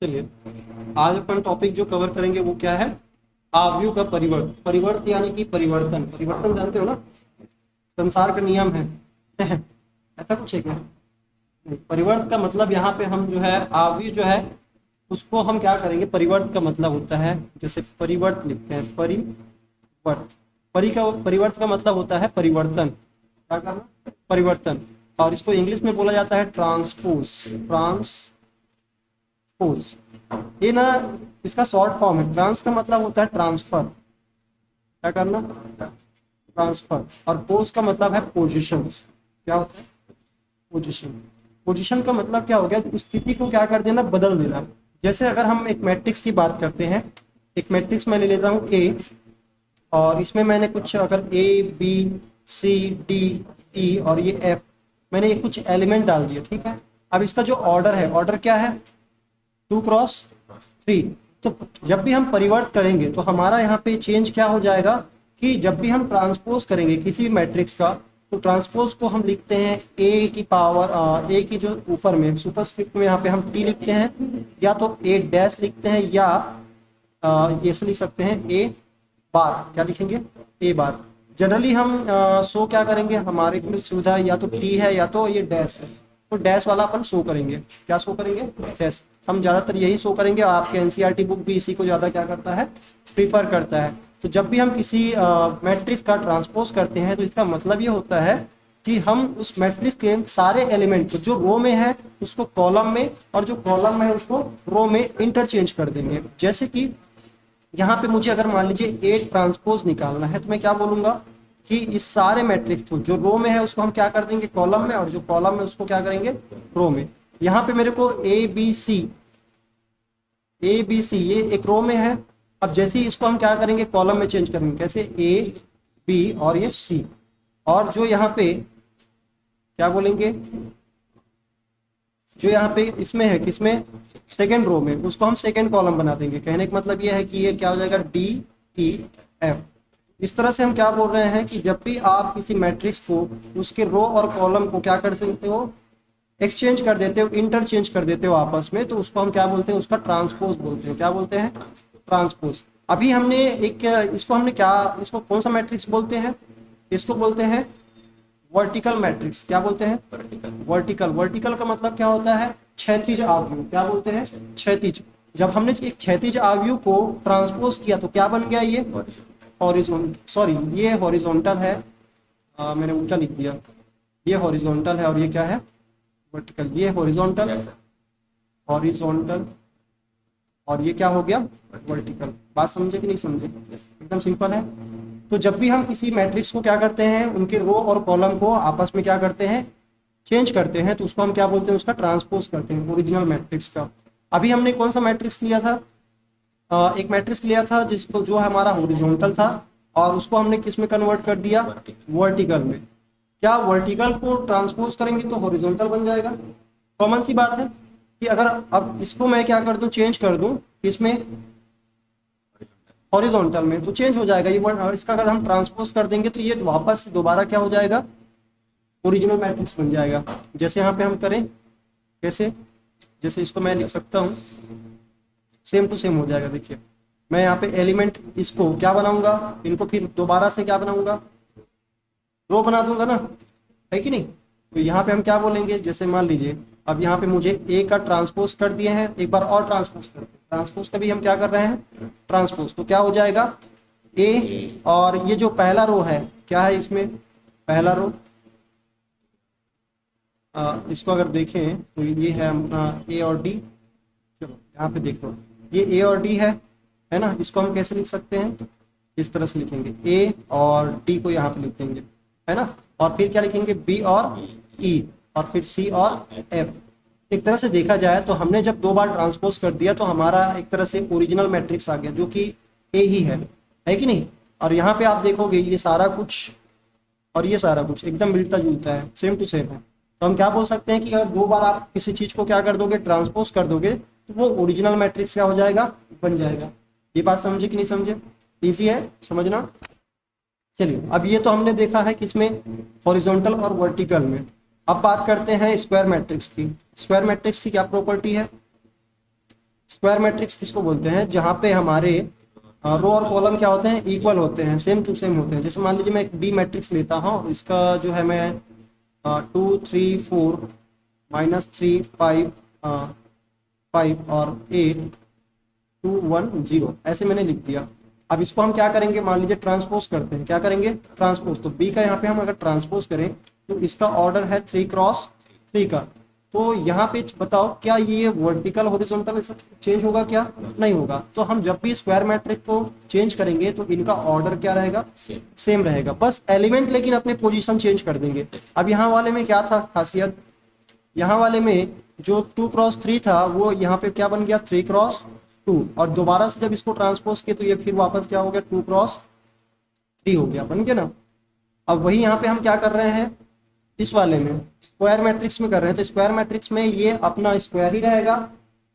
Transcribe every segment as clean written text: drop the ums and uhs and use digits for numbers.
चलिए, आज अपन टॉपिक जो कवर करेंगे वो क्या है? आव्यूह का परिवर्त। परिवर्त यानी कि परिवर्तन। परिवर्तन जानते हो ना, संसार का नियम है। ऐसा कुछ है क्या? नहीं, परिवर्त का मतलब यहाँ पे हम जो है आव्यूह जो है उसको हम क्या करेंगे, परिवर्त का मतलब होता है, जैसे परिवर्त लिखते हैं, परिवर्त। परिवर्त का मतलब होता है परिवर्तन। क्या करना? परिवर्तन। और इसको इंग्लिश में बोला जाता है ट्रांसपोज। ट्रांसपोज ये ना, इसका शॉर्ट फॉर्म है। ट्रांस का मतलब होता है ट्रांसफर। क्या करना? ट्रांसफर। और पोज का मतलब है पोजीशन। क्या होता है? पोजीशन। पोजीशन का मतलब क्या हो गया? उस स्थिति को क्या कर देना, बदल देना। जैसे अगर हम एक मैट्रिक्स की बात करते हैं, एक मैट्रिक्स मैं ले लेता हूँ ए, और इसमें मैंने कुछ अगर A B C D E और ये एफ, मैंने ये कुछ एलिमेंट डाल दिया, ठीक है। अब इसका जो ऑर्डर है, ऑर्डर क्या है? 2x3। तो जब भी हम परिवर्त करेंगे तो हमारा यहाँ पे चेंज क्या हो जाएगा कि जब भी हम ट्रांसपोज करेंगे किसी भी मैट्रिक्स का, तो ट्रांसपोज को हम लिखते हैं ए की पावर, ए की जो ऊपर में सुपरस्क्रिप्ट में यहाँ पे हम टी लिखते हैं, या तो ए डैश लिखते हैं, या ये से लिख सकते हैं ए बार। क्या लिखेंगे? ए बार। जनरली हम शो क्या करेंगे, हमारे लिए सुविधा या तो टी है या तो ये डैश है, तो डैश वाला अपन शो करेंगे। क्या शो करेंगे? डैश। हम ज़्यादातर यही शो करेंगे। आपके एनसीईआरटी बुक भी इसी को ज़्यादा क्या करता है, प्रीफर करता है। तो जब भी हम किसी मैट्रिक्स का ट्रांसपोज करते हैं तो इसका मतलब ये होता है कि हम उस मैट्रिक्स के सारे एलिमेंट को जो रो में है उसको कॉलम में, और जो कॉलम में है उसको रो में इंटरचेंज कर देंगे। जैसे कि यहाँ पे मुझे अगर मान लीजिए ए ट्रांसपोज निकालना है, तो मैं क्या बोलूंगा कि इस सारे मैट्रिक्स को जो रो में है उसको हम क्या कर देंगे, कॉलम में, और जो कॉलम में उसको क्या करेंगे, रो में। यहाँ पे मेरे को ए बी सी ये एक रो में है। अब जैसे ही इसको हम क्या करेंगे, कॉलम में चेंज करेंगे। कैसे? ए बी और ये सी, और जो यहाँ पे क्या बोलेंगे, जो यहाँ पे इसमें है, किसमें? सेकेंड रो में, उसको हम सेकेंड कॉलम बना देंगे। कहने का मतलब ये है कि ये क्या हो जाएगा, डी ई एफ। इस तरह से हम क्या बोल रहे हैं कि जब भी आप किसी मैट्रिक्स को, उसके रो और कॉलम को क्या कर सकते हो, एक्सचेंज कर देते हो, इंटरचेंज कर देते हो आपस में, तो उसको हम क्या बोलते हैं, उसका ट्रांसपोज बोलते हैं। क्या बोलते हैं? ट्रांसपोज। अभी हमने एक, इसको हमने क्या, इसको कौन सा मैट्रिक्स बोलते हैं? इसको बोलते हैं वर्टिकल मैट्रिक्स। क्या बोलते हैं? वर्टिकल। वर्टिकल का मतलब क्या होता है? क्षैतिज आव्यूह। क्या बोलते हैं? क्षैतिज। जब हमने एक क्षैतिज आव्यूह को ट्रांसपोज किया तो क्या बन गया? ये हॉरिजॉन्टल, सॉरी ये हॉरिजॉन्टल है, मैंने उल्टा लिख दिया। ये हॉरिजॉन्टल है और ये क्या है? वर्टिकल। ये हॉरिजॉन्टल, हॉरिजॉन्टल, और ये क्या हो गया? वर्टिकल। बात समझे कि नहीं समझे? एकदम सिंपल है। तो जब भी हम किसी मैट्रिक्स को क्या करते हैं, उनके रो और कॉलम को आपस में क्या करते हैं, चेंज करते हैं, तो उसको हम क्या बोलते हैं, उसका ट्रांसपोज करते हैं, ओरिजिनल मैट्रिक्स का। अभी हमने कौन सा मैट्रिक्स लिया था? एक मैट्रिक्स लिया था जिसको, जो हमारा हॉरिजॉन्टल था, और उसको हमने किस में कन्वर्ट कर दिया? वर्टिकल में। क्या वर्टिकल को ट्रांसपोज करेंगे तो हॉरिजॉन्टल बन जाएगा? कॉमन सी बात है कि अगर अब इसको मैं क्या कर दूं, चेंज कर दूं इसमें, हॉरिजॉन्टल में, तो चेंज हो जाएगा ये वर्ड। और इसका अगर हम ट्रांसपोज कर देंगे तो ये वापस दोबारा क्या हो जाएगा, ओरिजिनल मैट्रिक्स बन जाएगा। जैसे यहाँ पे हम करें, कैसे? जैसे इसको मैं लिख सकता हूँ, सेम टू सेम हो जाएगा। देखिए, मैं यहाँ पे एलिमेंट इसको क्या बनाऊंगा, इनको फिर दोबारा से क्या बनाऊंगा, रो बना दूंगा ना, है कि नहीं? तो यहाँ पे हम क्या बोलेंगे, जैसे मान लीजिए अब यहाँ पे मुझे ए का ट्रांसपोज कर दिए हैं, एक बार और ट्रांसपोज कर, ट्रांसपोज का भी हम क्या कर रहे हैं, ट्रांसपोज। तो क्या हो जाएगा, ए, और ये जो पहला रो है, क्या है इसमें? पहला रो, इसको अगर देखें तो ये है ए और डी। चलो यहाँ पे देखो, ये ए और डी है ना। इसको हम कैसे लिख सकते हैं? इस तरह से लिखेंगे, ए और डी को यहाँ पे लिख देंगे, है ना। और फिर क्या लिखेंगे, बी और ई, और फिर सी और एफ। एक तरह से देखा जाए तो हमने जब दो बार ट्रांसपोज कर दिया तो हमारा एक तरह से ओरिजिनल मैट्रिक्स आ गया, जो कि ए ही है कि नहीं। और यहाँ पे आप देखोगे ये सारा कुछ और ये सारा कुछ एकदम मिलता जुलता है, सेम टू सेम है। तो हम क्या बोल सकते हैं कि अगर दो बार आप किसी चीज को क्या कर दोगे, ट्रांसपोज कर दोगे, तो वो ओरिजिनल मैट्रिक्स क्या हो जाएगा, बन जाएगा। ये बात समझे कि नहीं समझे? इजी है समझना। चलिए, अब ये तो हमने देखा है किसमें, हॉरिजॉन्टल और वर्टिकल में। अब बात करते हैं स्क्वायर मैट्रिक्स की। स्क्वायर मैट्रिक्स की क्या प्रॉपर्टी है? स्क्वायर मैट्रिक्स किसको बोलते हैं, जहाँ पे हमारे रो और कॉलम क्या होते हैं, इक्वल होते हैं, सेम टू सेम होते हैं। जैसे मान लीजिए मैं एक बी मैट्रिक्स लेता हूँ, इसका जो है मैं 2 3 4 -3 5 5 और 8 2 1 0 ऐसे मैंने लिख दिया। अब इसको हम क्या करेंगे, मान लीजिए ट्रांसपोज करते हैं, क्या करेंगे ट्रांसपोज। तो बी का यहाँ पे हम अगर ट्रांसपोज करें तो इसका ऑर्डर है 3 × 3 का। तो यहाँ पे बताओ क्या ये वर्टिकल हॉरिजॉन्टल चेंज होगा, क्या नहीं होगा। तो हम जब भी स्क्वायर मैट्रिक्स को चेंज करेंगे तो इनका ऑर्डर क्या रहेगा, सेम रहेगा, बस एलिमेंट लेकिन अपने पोजीशन चेंज कर देंगे। अब यहाँ वाले में क्या था खासियत, यहाँ वाले में जो 2 × 3 था वो यहाँ पे क्या बन गया 3 × 2, और दोबारा से जब इसको ट्रांसपोज किया तो ये फिर वापस क्या हो गया 2 × 3 हो गया, बन गया ना। अब वही यहाँ पे हम क्या कर रहे हैं, इस वाले में स्क्वायर मैट्रिक्स में कर रहे हैं, तो स्क्वायर मैट्रिक्स में ये अपना स्क्वायर ही रहेगा,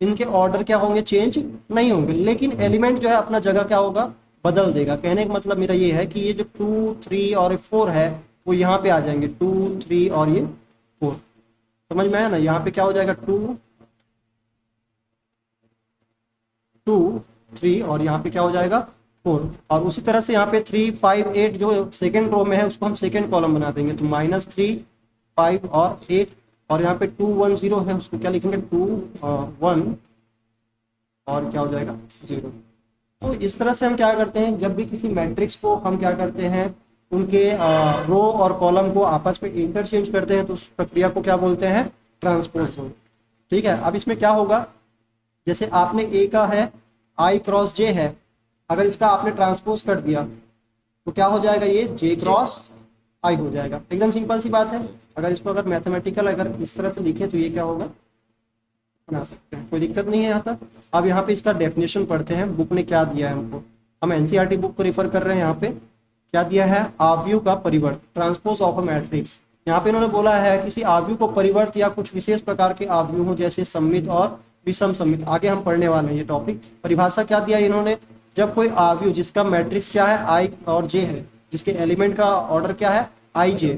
इनके ऑर्डर क्या होंगे, चेंज नहीं होंगे, लेकिन एलिमेंट जो है अपना जगह क्या होगा, बदल देगा। कहने का मतलब मेरा ये है कि ये जो 2 3 और 4 है वो यहाँ पे आ जाएंगे, 2 3 और ये 4, समझ में आया ना। यहाँ पे क्या हो जाएगा 2 2 3 और यहाँ पे क्या हो जाएगा 4। और उसी तरह से यहाँ पे 3 5 8 जो सेकेंड रो में है उसको हम सेकेंड कॉलम बना देंगे, तो -3 5 और 8, और यहाँ पे 2 1 0 है उसको क्या लिखेंगे 2 1 और क्या हो जाएगा 0। तो इस तरह से हम क्या करते हैं, जब भी किसी मैट्रिक्स को हम क्या करते हैं, उनके रो और कॉलम को आपस में इंटरचेंज करते हैं, तो उस प्रक्रिया को क्या बोलते हैं, ट्रांसपोज। ठीक है। अब इसमें क्या होगा, जैसे आपने ए का है I × J है, अगर इसका आपने ट्रांसपोज कर दिया तो क्या हो जाएगा, ये J × I हो जाएगा। एकदम सिंपल सी बात है। अगर इसको अगर मैथमेटिकल अगर इस तरह से लिखें तो ये क्या होगा, बना सकते हैं, कोई दिक्कत नहीं है यहाँ तक। अब यहाँ पे इसका डेफिनेशन पढ़ते हैं, बुक ने क्या दिया है हमको। हम एनसीईआरटी बुक को रेफर कर रहे हैं। यहाँ पे क्या दिया है, आव्यूह का परिवर्त, ट्रांसपोज ऑफ अ मैट्रिक्स। यहाँ पे इन्होंने बोला है किसी आव्यूह को परिवर्त या कुछ विशेष प्रकार के आव्यूहों जैसे सममित और विषम सममित, आगे हम पढ़ने वाले हैं ये टॉपिक। परिभाषा क्या दिया इन्होंने, जब कोई आव्यूह जिसका मैट्रिक्स क्या है I और J है, जिसके एलिमेंट का ऑर्डर क्या है IJ,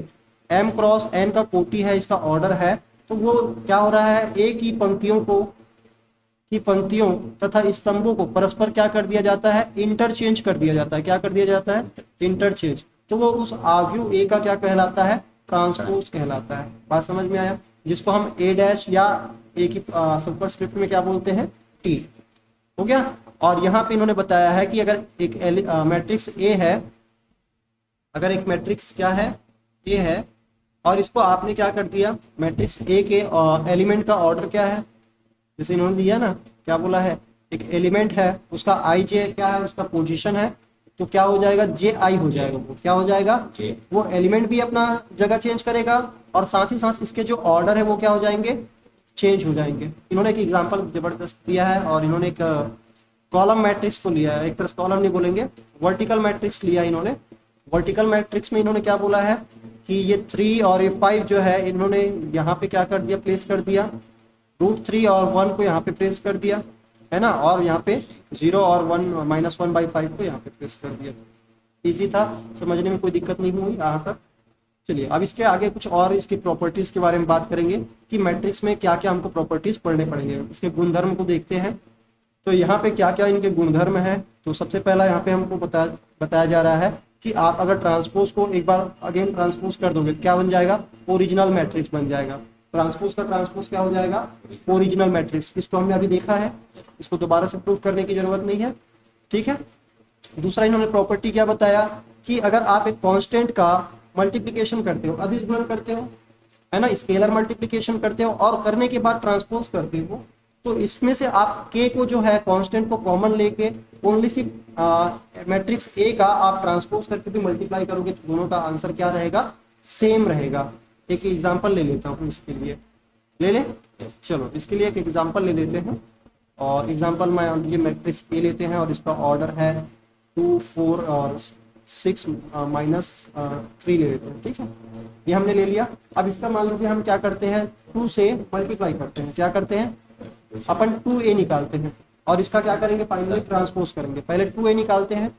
M × N का कोटि है, इसका ऑर्डर है, तो वो क्या हो रहा है, एक ही पंक्तियों तथा स्तंभों को परस्पर क्या कर दिया जाता है, इंटरचेंज कर दिया जाता है। क्या कर दिया जाता है, इंटरचेंज। तो वो उस आव्यूह ए का क्या कहलाता है, ट्रांसपोज कहलाता है। बात समझ में आया, जिसको हम A' या ए की सुपरस्क्रिप्ट में क्या बोलते हैं, T। हो गया। और यहाँ पे इन्होंने बताया है कि अगर एक मैट्रिक्स ए है, अगर एक मैट्रिक्स क्या है ए है, और इसको आपने क्या कर दिया, मैट्रिक्स ए के एलिमेंट का ऑर्डर क्या है, जैसे इन्होंने दिया ना, क्या बोला है, एक एलिमेंट है उसका IJ क्या है, उसका पोजीशन है, तो क्या हो जाएगा JI हो जाएगा। वो क्या हो जाएगा, वो एलिमेंट भी अपना जगह चेंज करेगा और साथ ही साथ इसके जो ऑर्डर है वो क्या हो जाएंगे, चेंज हो जाएंगे। इन्होंने एक एग्जांपल जबरदस्त दिया है, और इन्होंने एक कॉलम मैट्रिक्स को लिया है, एक तरह से कॉलम नहीं बोलेंगे, वर्टिकल मैट्रिक्स लिया है इन्होंने। वर्टिकल मैट्रिक्स में इन्होंने क्या बोला है कि ये 3 और ये 5 जो है, इन्होंने यहाँ पे क्या कर दिया, प्लेस कर दिया, √3 और 1 को यहाँ पे प्लेस कर दिया है ना, और यहाँ पे 0 और 1 -1/5 को यहाँ पे प्लेस कर दिया। इजी था, समझने में कोई दिक्कत नहीं हुई यहाँ तक। चलिए अब इसके आगे कुछ और इसकी प्रॉपर्टीज के बारे में बात करेंगे कि मैट्रिक्स में क्या क्या हमको प्रॉपर्टीज पढ़ने पड़ेंगे। इसके गुणधर्म को देखते हैं, तो यहाँ पे क्या क्या इनके गुणधर्म है। तो सबसे पहला यहाँ पे हमको बताया जा रहा है कि आप अगर ट्रांसपोज को एक बार अगेन ट्रांसपोज कर दोगे तो क्या बन जाएगा, ओरिजिनल मैट्रिक्स बन जाएगा। ट्रांसपोज का ट्रांसपोज क्या हो जाएगा, ओरिजिनल मैट्रिक्स। इसको हमने अभी देखा है, इसको दोबारा से प्रूव करने की जरूरत नहीं है। ठीक है। दूसरा इन्होंने प्रॉपर्टी क्या बताया कि अगर आप एक कांस्टेंट का मल्टीप्लिकेशन करते हो, अदिश गुणन करते हो, है ना, स्केलर मल्टीप्लिकेशन करते हो और करने के बाद ट्रांसपोज करते हो, तो इसमें से आप k को जो है कांस्टेंट को कॉमन लेके ओनली सिर्फ मैट्रिक्स ए का आप ट्रांसपोज करके भी मल्टीप्लाई करोगे तो दोनों का आंसर क्या रहेगा, सेम रहेगा। एक एग्जांपल ले लेता हूँ इसके लिए, ले लें, चलो इसके लिए एक एग्जांपल ले लेते हैं। और एग्जांपल में ये मैट्रिक्स ए लेते हैं और इसका ऑर्डर है 2 4 और 6 -3 ले लेते हैं। ठीक है, ये हमने ले लिया। अब इसका मान लीजिए हम क्या करते हैं, 2 से मल्टीप्लाई करते हैं। क्या करते हैं, अपन 2a निकालते हैं और इसका क्या करेंगे, फाइनली ट्रांसपोज करेंगे। पहले 2a निकालते हैं,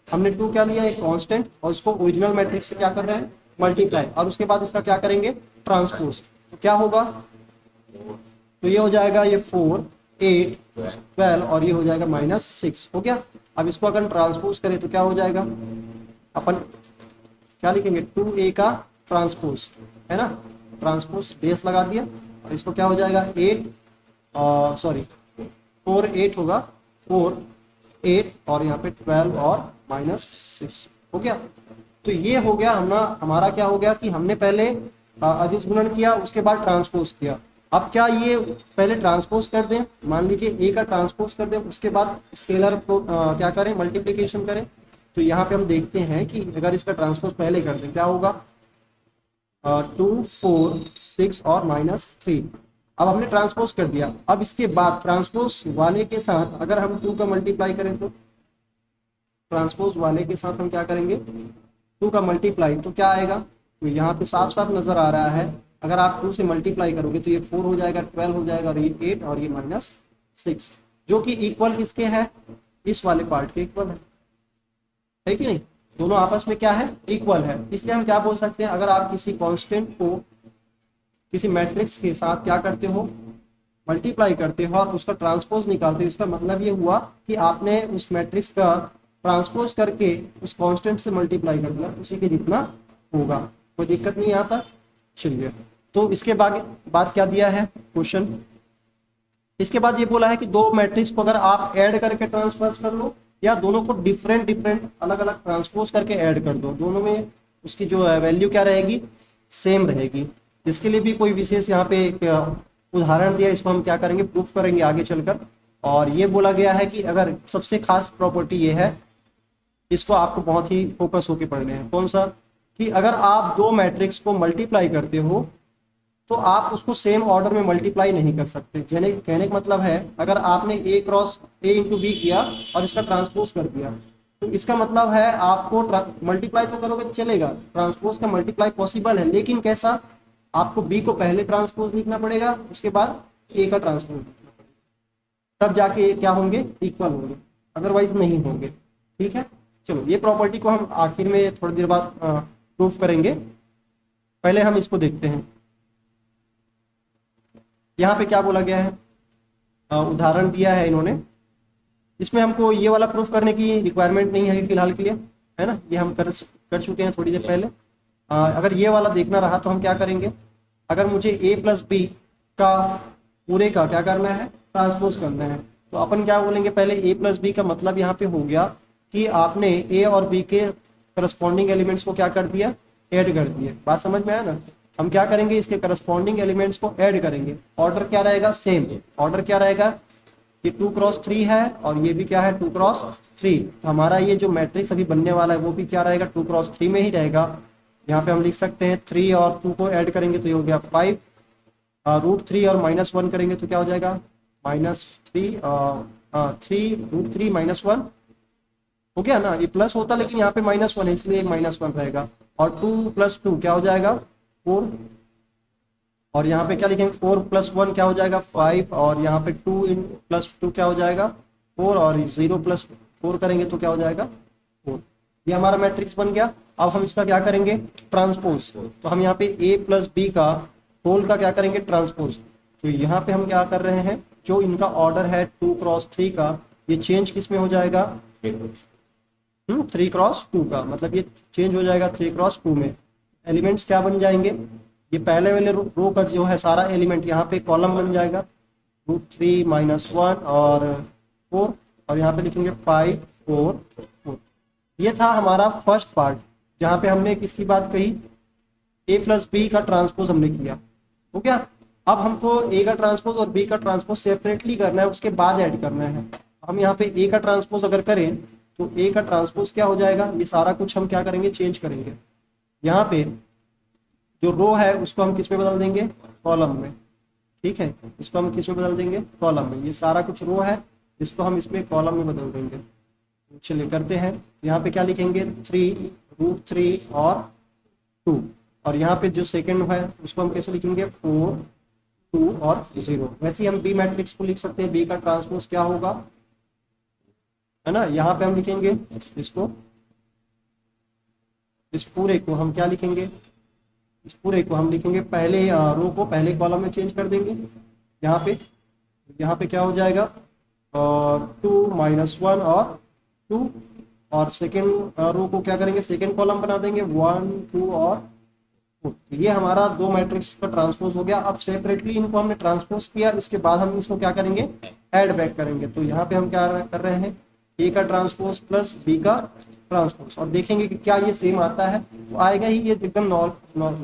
हमने 2 क्या लिया, एक कांस्टेंट, और उसको ओरिजिनल मैट्रिक्स से क्या कर रहे हैं, मल्टीप्लाई, और उसके बाद इसका क्या करेंगे, ट्रांसपोज। तो क्या होगा, तो ये हो जाएगा ये 4 8 12 और ये हो जाएगा -6 हो गया। अब इसको अगर ट्रांसपोज करें तो क्या हो जाएगा, अपन क्या लिखेंगे 2a का ट्रांसपोज है ना, ट्रांसपोज डेस लगा दिया और इसको क्या हो जाएगा 8 और सॉरी 4 8 होगा 4 8 और यहाँ पे 12 और -6 हो गया। तो ये हो गया हमारा क्या हो गया कि हमने पहले अदिश गुणन किया उसके बाद ट्रांसपोज किया। अब क्या ये पहले ट्रांसपोज कर दें, मान लीजिए ए का ट्रांसपोज कर दें उसके बाद स्केलर क्या करें मल्टीप्लिकेशन करें। तो यहाँ पे हम देखते हैं कि अगर इसका ट्रांसपोज पहले कर दें क्या होगा 2 4 6 और -3। अब हमने ट्रांसपोज कर दिया। अब इसके बाद ट्रांसपोज वाले के साथ अगर हम 2 का मल्टीप्लाई करें तो ट्रांसपोज वाले के साथ हम क्या करेंगे 2 का मल्टीप्लाई तो क्या आएगा, तो यहाँ पे साफ साफ नजर आ रहा है अगर आप 2 से मल्टीप्लाई करोगे तो ये 4 हो जाएगा 12 हो जाएगा और ये 8 और ये -6 जो कि इक्वल किसके है, इस वाले पार्ट के इक्वल है कि नहीं, दोनों आपस में क्या है इक्वल है। इसलिए हम क्या बोल सकते हैं अगर आप किसी कांस्टेंट को किसी मैट्रिक्स के साथ क्या करते हो मल्टीप्लाई करते हो और उसका ट्रांसपोज निकालते हो, इसका मतलब ये हुआ कि आपने उस मैट्रिक्स का ट्रांसपोज करके उस कांस्टेंट से मल्टीप्लाई कर दिया उसी के जितना होगा, कोई दिक्कत नहीं आता। चलिए तो इसके बाद क्या दिया है क्वेश्चन, इसके बाद ये बोला है कि दो मैट्रिक्स को अगर आप ऐड करके ट्रांसपोज कर लो या दोनों को डिफरेंट अलग अलग ट्रांसपोज करके ऐड कर दो, दोनों में उसकी जो वैल्यू क्या रहेगी सेम रहेगी। इसके लिए भी कोई विशेष यहाँ पे एक उदाहरण दिया, इसको हम क्या करेंगे प्रूफ करेंगे आगे चलकर। और ये बोला गया है कि अगर सबसे खास प्रॉपर्टी ये है, इसको आपको बहुत ही फोकस होकर पढ़ने हैं, कौन सा कि अगर आप दो मैट्रिक्स को मल्टीप्लाई करते हो तो आप उसको सेम ऑर्डर में मल्टीप्लाई नहीं कर सकते। कहने का मतलब है अगर आपने ए क्रॉस ए इंटू बी किया और इसका ट्रांसपोज कर दिया तो इसका मतलब है आपको मल्टीप्लाई तो करोगे चलेगा, ट्रांसपोज का मल्टीप्लाई पॉसिबल है, लेकिन कैसा आपको बी को पहले ट्रांसपोज लिखना पड़ेगा उसके बाद ए का ट्रांसपोज लिखना पड़ेगा, तब जाके क्या होंगे इक्वल होंगे, अदरवाइज नहीं होंगे। ठीक है, चलो ये प्रॉपर्टी को हम आखिर में थोड़ी देर बाद प्रूफ करेंगे, पहले हम इसको देखते हैं। यहाँ पे क्या बोला गया है, उदाहरण दिया है इन्होंने, इसमें हमको ये वाला प्रूफ करने की रिक्वायरमेंट नहीं है फिलहाल के लिए, है ना, ये हम कर चुके हैं थोड़ी देर पहले। अगर ये वाला देखना रहा तो हम क्या करेंगे, अगर मुझे a प्लस बी का पूरे का क्या करना है ट्रांसपोज करना है तो अपन क्या बोलेंगे पहले a प्लस बी का मतलब यहाँ पे हो गया कि आपने a और b के करस्पॉन्डिंग एलिमेंट्स को क्या कर दिया ऐड कर दिया। बात समझ में आया ना, हम क्या करेंगे इसके करस्पॉन्डिंग एलिमेंट्स को ऐड करेंगे, ऑर्डर क्या रहेगा सेम, ऑर्डर क्या रहेगा ये 2 क्रॉस 3 है और ये भी क्या है 2 क्रॉस 3, तो हमारा ये जो मैट्रिक्स अभी बनने वाला है वो भी क्या रहेगा 2 क्रॉस 3 में ही रहेगा। यहाँ पे हम लिख सकते हैं 3 और 2 को ऐड करेंगे तो ये हो गया 5, √3 और -1 करेंगे तो क्या हो जाएगा -3 -1 हो गया ना, ये प्लस होता लेकिन यहाँ पे -1 है इसलिए -1 रहेगा, और 2 + 2 क्या हो जाएगा 4, और यहाँ पे क्या लिखेंगे 4 + 1 क्या हो जाएगा 5, और यहाँ पे 2 + 2 क्या हो जाएगा 4, और 0 + 4 करेंगे तो क्या हो जाएगा 4। ये हमारा मैट्रिक्स बन गया। अब हम इसका क्या करेंगे ट्रांसपोज, तो हम यहाँ पे a + b का होल का क्या करेंगे ट्रांसपोज, तो यहाँ पे हम क्या कर रहे हैं जो इनका ऑर्डर है 2 क्रॉस 3 का ये चेंज किस में हो जाएगा 3 क्रॉस 2 का, मतलब ये चेंज हो जाएगा 3 क्रॉस 2 में। एलिमेंट्स क्या बन जाएंगे, ये पहले वाले रो का जो है सारा एलिमेंट यहाँ पे कॉलम बन जाएगा √3 -1 और 4, और यहाँ पे लिखेंगे 5 4 4। ये था हमारा फर्स्ट पार्ट जहाँ पे हमने किसकी बात कही a + b का ट्रांसपोज हमने किया, हो गया। अब हमको a का ट्रांसपोज और b का ट्रांसपोज सेपरेटली करना है, उसके बाद ऐड करना है। हम यहाँ पे a का ट्रांसपोज अगर करें तो a का ट्रांसपोज क्या हो जाएगा, ये सारा कुछ हम क्या करेंगे चेंज करेंगे। यहाँ पे जो रो है उसको हम किस में बदल देंगे कॉलम में, ठीक है, इसको हम किस में बदल देंगे कॉलम में, ये सारा कुछ रो है इसको हम इसमें कॉलम में बदल देंगे। चलिए करते हैं, यहाँ पे क्या लिखेंगे 3 √3 और 2, और यहाँ पे जो सेकंड है उसको हम कैसे लिखेंगे 4 2 और 0। वैसे ही हम बी मैट्रिक्स को लिख सकते हैं, बी का ट्रांसपोज क्या होगा, है ना, यहाँ पे हम लिखेंगे इसको, इस पूरे को हम क्या लिखेंगे, इस पूरे को हम लिखेंगे पहले रो को पहले कॉलम में चेंज कर देंगे यहाँ पे, यहाँ पे क्या हो जाएगा, 2 - 1 और 2, और सेकेंड रो को क्या करेंगे, सेकेंड कॉलम बना देंगे, 1 2 और 2। ये हमारा दो मैट्रिक्स का ट्रांसपोज हो गया। अब सेपरेटली इनको हमने ट्रांसपोज किया, इसके बाद हम इसको क्या करेंगे, ऐड बैक करेंगे। तो यहाँ पे हम क्या कर रहे हैं, ए का ट्रांसपोज प्लस बी का ट्रांसपोज, और देखेंगे कि क्या ये सेम आता है। तो आएगा ही, ये एकदम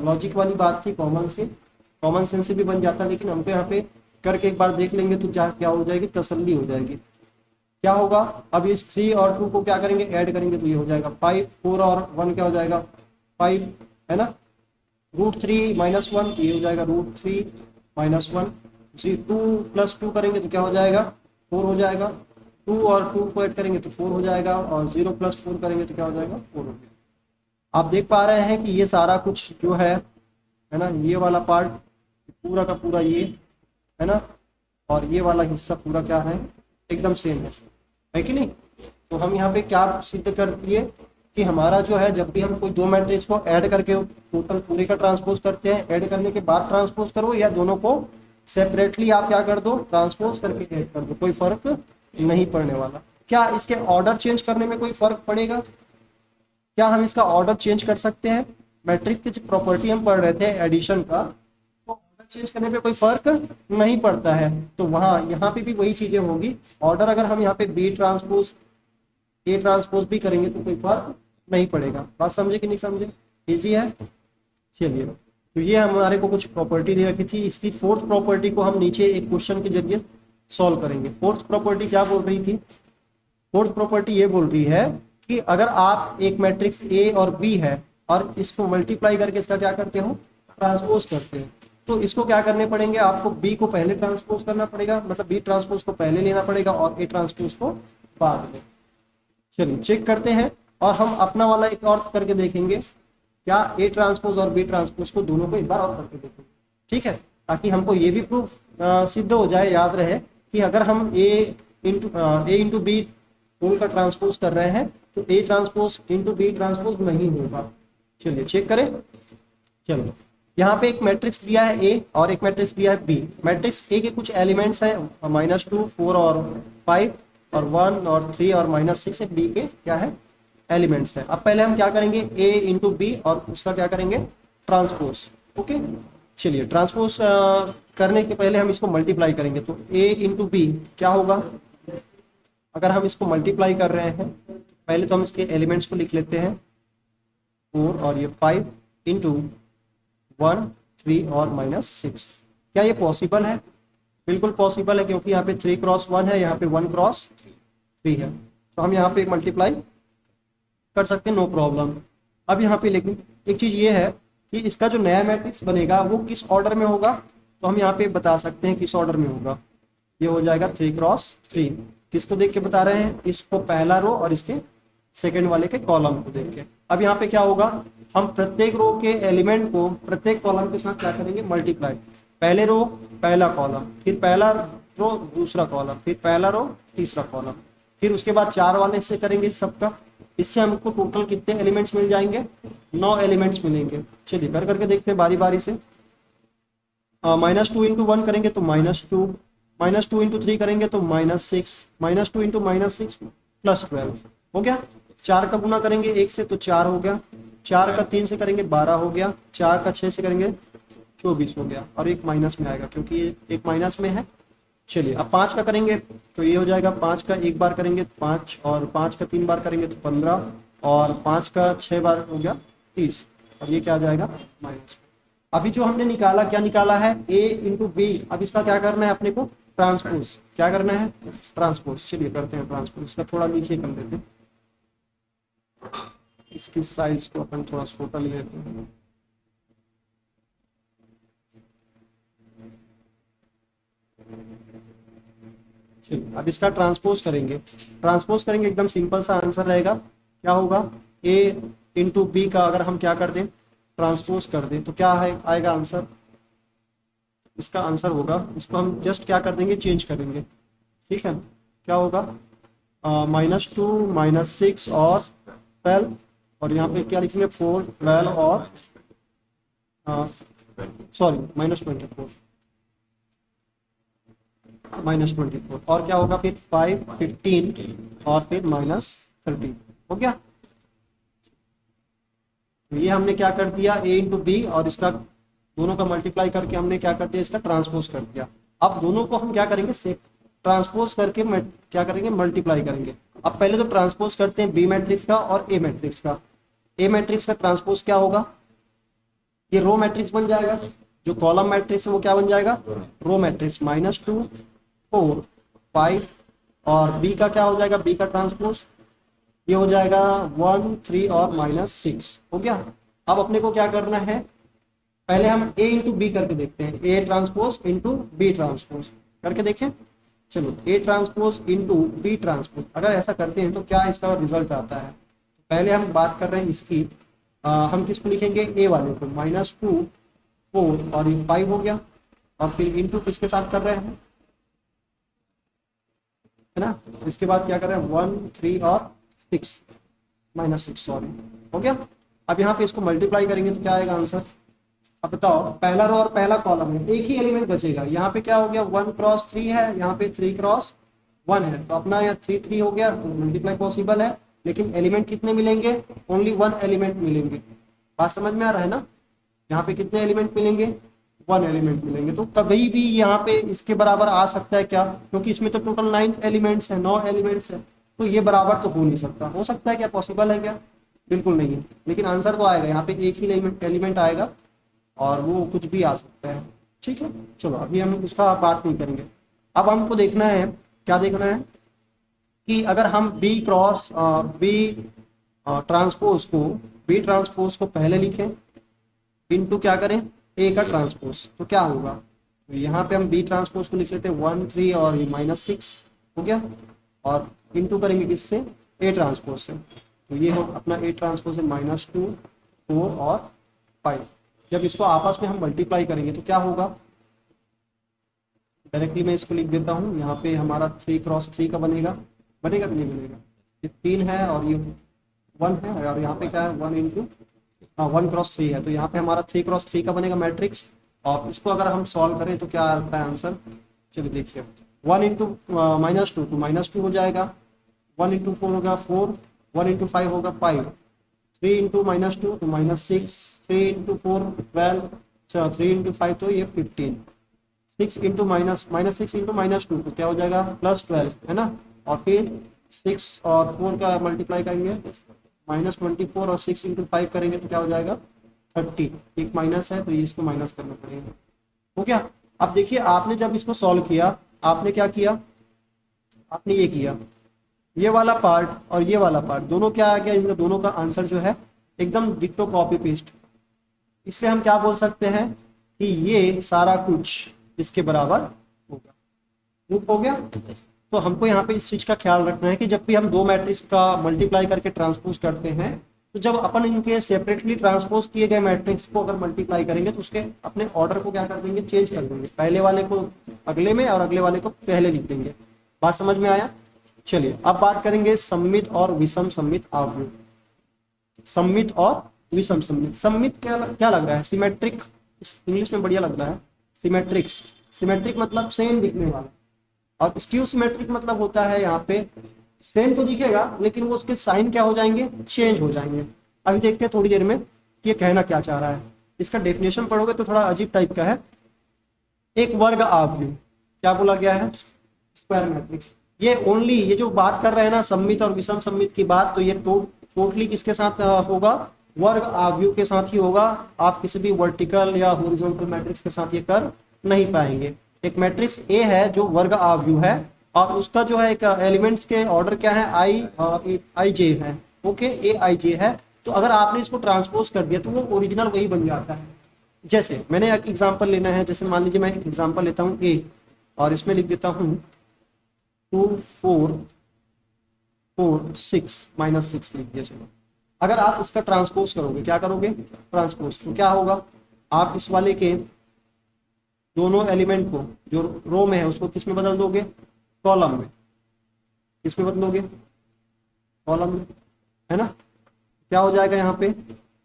लॉजिक वाली बात थी, कॉमन सेंस से भी बन जाता है, लेकिन हमको यहाँ पे करके एक बार देख लेंगे तो क्या हो जाएगी, तसल्ली हो जाएगी। क्या होगा, अब इस 3 और 2 को क्या करेंगे, ऐड करेंगे, तो ये हो जाएगा 5, 4 और 1 क्या हो जाएगा 5, है ना। √3 - 1 तो ये हो जाएगा √3 - 1। 2 + 2 करेंगे तो क्या हो जाएगा, 4 हो जाएगा। 2 और 2 को ऐड करेंगे तो 4 हो जाएगा, और 0 + 4 करेंगे तो क्या हो जाएगा, 4 हो जाएगा। आप देख पा रहे हैं कि ये सारा कुछ जो है ना, ये वाला पार्ट पूरा का पूरा ये है ना, और ये वाला हिस्सा पूरा क्या है, एकदम सेम है कि नहीं। तो हम यहाँ पे क्या सिद्ध कर दिए कि हमारा जो है, जब भी हम कोई दो मैट्रिक्स को ऐड करके टोटल पूरे का ट्रांसपोज करते हैं, ऐड करने के बाद ट्रांसपोज करो या दोनों को सेपरेटली आप क्या कर दो, ट्रांसपोज करके ऐड कर दो, कोई फर्क नहीं पड़ने वाला। क्या इसके ऑर्डर चेंज करने में कोई फर्क पड़ेगा, क्या हम इसका ऑर्डर चेंज कर सकते हैं। मैट्रिक्स की जो प्रॉपर्टी हम पढ़ रहे थे एडिशन का, तो ऑर्डर चेंज करने पे कोई फर्क नहीं पड़ता है। तो वहाँ यहाँ पे भी वही चीजें होंगी। ऑर्डर अगर हम यहाँ पे बी ट्रांसपोज ए ट्रांसपोज भी करेंगे तो कोई फर्क नहीं पड़ेगा। बात समझे कि नहीं समझे, इजी है। चलिए, तो ये हमारे को कुछ प्रॉपर्टी दे रखी थी, इसकी फोर्थ प्रॉपर्टी को हम नीचे एक क्वेश्चन के जरिए सॉल्व करेंगे। फोर्थ प्रॉपर्टी क्या बोल रही थी, फोर्थ प्रॉपर्टी ये बोल रही है कि अगर आप एक मैट्रिक्स ए और बी है और इसको मल्टीप्लाई करके इसका क्या करते हो, ट्रांसपोज करते हैं, तो इसको क्या करने पड़ेंगे, आपको बी को पहले ट्रांसपोज करना पड़ेगा, मतलब बी ट्रांसपोज को पहले लेना पड़ेगा और ए ट्रांसपोज को बाद में। चलिए चेक करते हैं, और हम अपना वाला एक और करके देखेंगे, क्या ए ट्रांसपोज और बी ट्रांसपोज को दोनों को एक बार और करके देखेंगे, ठीक है, ताकि हमको ये भी प्रूफ सिद्ध हो जाए, याद रहे कि अगर हम ए इंटू बी होल का ट्रांसपोज कर रहे हैं तो A transpose into B transpose नहीं होगा। चलिए चेक करें। चलो, यहाँ पे एक मैट्रिक्स दिया है ए और एक मैट्रिक्स दिया है बी। मैट्रिक्स ए के कुछ एलिमेंट्स हैं, -2 4 और 5 और 1 और 3 और -6 है, बी के क्या है, एलिमेंट्स है। अब पहले हम क्या करेंगे, ए इंटू बी और उसका क्या करेंगे, ट्रांसपोज। ओके, चलिए ट्रांसपोज करने के पहले हम इसको मल्टीप्लाई करेंगे, तो ए इंटू बी क्या होगा, अगर हम इसको मल्टीप्लाई कर रहे हैं, पहले तो हम इसके एलिमेंट्स को लिख लेते हैं, 4 और ये 5 इंटू 1 3 और -6। क्या ये पॉसिबल है, बिल्कुल पॉसिबल है, क्योंकि यहाँ पे 3 क्रॉस 1 है, यहाँ पे 1 क्रॉस 3 है, तो हम यहाँ पे मल्टीप्लाई कर सकते हैं, नो प्रॉब्लम। अब यहाँ पे लेकिन एक चीज ये है कि इसका जो नया मैट्रिक्स बनेगा वो किस ऑर्डर में होगा, तो हम यहाँ पे बता सकते हैं किस ऑर्डर में होगा। ये हो जाएगा 3 क्रॉस 3। किसको देख के बता रहे हैं, इसको पहला रो और इसके सेकेंड वाले के कॉलम को देख के। अब यहाँ पे क्या होगा, हम प्रत्येक रो के एलिमेंट को प्रत्येक कॉलम के साथ क्या करेंगे, मल्टीप्लाई। पहले रो पहला कॉलम, फिर पहला रो दूसरा कॉलम, फिर पहला रो तीसरा कॉलम, फिर उसके बाद 4 वाले से करेंगे सबका। इससे हमको टोटल कितने एलिमेंट्स मिल जाएंगे, 9 एलिमेंट्स मिलेंगे। चलिए कर करके देखते हैं बारी बारी से। -2 इंटू 1 करेंगे तो -2, -2 इंटू 3 करेंगे तो -6, -2 इंटू -6 +12 हो गया। 4 का गुना करेंगे 1 से तो 4 हो गया, 4 का 3 से करेंगे 12 हो गया, 4 का 6 से करेंगे 24 हो गया, और एक माइनस में आएगा क्योंकि ये एक माइनस में है। चलिए अब 5 का करेंगे तो ये हो जाएगा, 5 का एक बार करेंगे 5, और 5 का 3 बार करेंगे तो 15, और 5 का 6 बार हो गया 30, और ये क्या आ जाएगा, माइनस। अभी जो हमने निकाला, क्या निकाला है, a इंटू बी। अब इसका क्या करना है अपने को, ट्रांसपोज। क्या करना है, ट्रांसपोज। चलिए करते हैं ट्रांसपोज। इसका थोड़ा नीचे कर देते हैं, इसकी साइज को अपन थोड़ा छोटा ले लेते हैं। चलिए अब इसका ट्रांसपोज करेंगे। ट्रांसपोज करेंगे, एकदम सिंपल सा आंसर रहेगा। क्या होगा, a इंटू बी का अगर हम क्या कर दें, ट्रांसपोज कर दें, तो क्या है आएगा आंसर, इसका आंसर होगा, इसको हम जस्ट क्या कर देंगे, चेंज करेंगे। ठीक है, क्या होगा, -2 -6 और 12, और यहाँ पे क्या लिखेंगे, 4 12 और सॉरी -24। -24 और क्या होगा फिर 5 15 और फिर -13 हो गया। तो ये हमने क्या कर दिया a इंटू बी और इसका दोनों का मल्टीप्लाई करके हमने क्या कर दिया इसका ट्रांसपोज कर दिया। अब दोनों को हम क्या करेंगे से ट्रांसपोज करके क्या करेंगे मल्टीप्लाई करेंगे। अब पहले तो ट्रांसपोज करते हैं बी मैट्रिक्स का और ए मैट्रिक्स का। ए मैट्रिक्स का ट्रांसपोज क्या होगा, ये रो मैट्रिक्स बन जाएगा, जो कॉलम मैट्रिक्स है वो क्या बन जाएगा रो मैट्रिक्स -2 4 5 और बी का क्या हो जाएगा बी का ट्रांसपोज ये हो जाएगा 1 3 और -6 हो गया। अब अपने को क्या करना है, पहले हम a इंटू बी करके देखते हैं, a transpose into B transpose करके देखें। चलो a transpose into B transpose अगर ऐसा करते हैं तो क्या इसका रिजल्ट आता है। पहले हम बात कर रहे हैं इसकी, हम किसको लिखेंगे a वाले को -2 4 और ये 5 हो गया और फिर इंटू किसके साथ कर रहे हैं है ना, इसके बाद क्या कर रहे हैं 1 3 और 6 -6 सॉरी हो गया। अब यहाँ पे इसको मल्टीप्लाई करेंगे तो क्या आएगा आंसर। अब बताओ पहला रो और पहला कॉलम है, एक ही एलिमेंट बचेगा, यहाँ पे क्या हो गया 1 क्रॉस 3 है, यहाँ पे 3 क्रॉस 1 है, तो अपना यहाँ 3 3 हो गया, तो मल्टीप्लाई पॉसिबल है, लेकिन एलिमेंट कितने मिलेंगे ओनली 1 एलिमेंट मिलेंगे। बात समझ में आ रहा है ना, यहाँ पे कितने एलिमेंट मिलेंगे 1 एलिमेंट मिलेंगे। तो कभी भी यहाँ पे इसके बराबर आ सकता है क्या, क्योंकि इसमें तो टोटल 9 एलिमेंट्स है 9 एलिमेंट्स है, तो ये बराबर तो हो नहीं सकता। हो सकता है क्या, पॉसिबल है क्या, बिल्कुल नहीं है, लेकिन आंसर तो आएगा, यहाँ पे एक ही एलिमेंट आएगा और वो कुछ भी आ सकता है। ठीक है, चलो अभी हम उसका बात नहीं करेंगे। अब हमको देखना है, क्या देखना है कि अगर हम बी क्रॉस बी ट्रांसपोज को पहले लिखें इनटू क्या करें ए का ट्रांसपोज, तो क्या होगा, तो यहाँ पे हम बी ट्रांसपोज को लिख लेते हैं 1 3 और ये -6 हो गया, और इनटू करेंगे किससे ए ट्रांसपोज से, तो ये हो अपना ए ट्रांसपोज है -2 4 और 5। जब इसको आपस में हम मल्टीप्लाई करेंगे तो क्या होगा, डायरेक्टली मैं इसको लिख देता हूँ, यहाँ पे हमारा 3 क्रॉस 3 का बनेगा कि नहीं बनेगा, ये 3 है और ये 1 है और यहाँ पे क्या है 1 इंटू 1 क्रॉस 3 है, तो यहाँ पे हमारा 3 क्रॉस 3 का बनेगा मैट्रिक्स। और इसको अगर हम सॉल्व करें तो क्या आता है आंसर, चलिए देखिए 1 इंटू -2 तो -2 हो जाएगा, 1 इंटू 4 होगा 4, 1 इंटू 5 होगा 5, 3 इंटू -2 तो -6, 3 इंटू 4 12, 3 इंटू 5 तो ये 15, 6 इंटू -6 इंटू -2 तो क्या हो जाएगा +12 है ना, और फिर 6 और 4 का मल्टीप्लाई करेंगे -24 और 6 इंटू 5 करेंगे तो क्या हो जाएगा 30, एक माइनस है तो ये इसको माइनस करना पड़ेगा हो गया। अब देखिए आपने जब इसको सॉल्व किया आपने क्या किया, आपने ये किया, ये वाला पार्ट और ये वाला पार्ट दोनों क्या आ गया, इनका दोनों का आंसर जो है एकदम डिट्टो कॉपी पेस्ट। इसलिए हम क्या बोल सकते हैं कि ये सारा कुछ इसके बराबर होगा, प्रूफ हो गया। तो हमको यहाँ पे इस चीज का ख्याल रखना है कि जब भी हम दो मैट्रिक्स का मल्टीप्लाई करके ट्रांसपोज करते हैं तो जब अपन इनके सेपरेटली ट्रांसपोज किए गए मैट्रिक्स को अगर मल्टीप्लाई करेंगे तो उसके अपने ऑर्डर को क्या कर देंगे, चेंज कर देंगे, पहले वाले को अगले में और अगले वाले को पहले लिख देंगे। बात समझ में आया। चलिए अब बात करेंगे सममित और विषम सममित अवयव। सममित और विषम सममित, सममित क्या लग रहा है, सिमेट्रिक, इंग्लिश में बढ़िया लग रहा है, सिमेट्रिक्स। सिमेट्रिक मतलब सेम दिखने वाला, और स्क्यू सिमेट्रिक मतलब होता है यहाँ पे सेम तो दिखेगा लेकिन वो उसके साइन क्या हो जाएंगे, चेंज हो जाएंगे। अभी देखते हैं थोड़ी देर में कि ये कहना क्या चाह रहा है। इसका डेफिनेशन पढ़ोगे तो थोड़ा अजीब टाइप का है। एक वर्ग अवयव क्या बोला गया है, स्क्वायर मैट्रिक्स। ये ओनली ये जो बात कर रहे हैं ना सममित और विषम सममित की बात, तो ये टोटली किसके साथ होगा, वर्ग अवयव के साथ ही होगा। आप किसी भी वर्टिकल या हॉरिजॉन्टल मैट्रिक्स के साथ ये कर नहीं पाएंगे। एक मैट्रिक्स ए है जो वर्ग अवयव है और उसका जो है एक एलिमेंट्स के ऑर्डर क्या है, आई जे है, ओके, ए आई जे है। तो अगर आपने इसको ट्रांसपोज कर दिया तो वो ओरिजिनल वही बन जाता है। जैसे मैंने एक एग्जांपल लेना है, जैसे मान लीजिए मैं एक एग्जांपल लेता हूँ ए और इसमें लिख देता हूँ 2 4 4 6 -6 लिख दिया। चलो अगर आप इसका ट्रांसपोज करोगे, क्या करोगे ट्रांसपोज, तो क्या होगा, आप इस वाले के दोनों एलिमेंट को जो रो में है उसको किस में बदल दोगे, कॉलम में। किस में बदलोगे, कॉलम में, है ना। क्या हो जाएगा यहाँ पे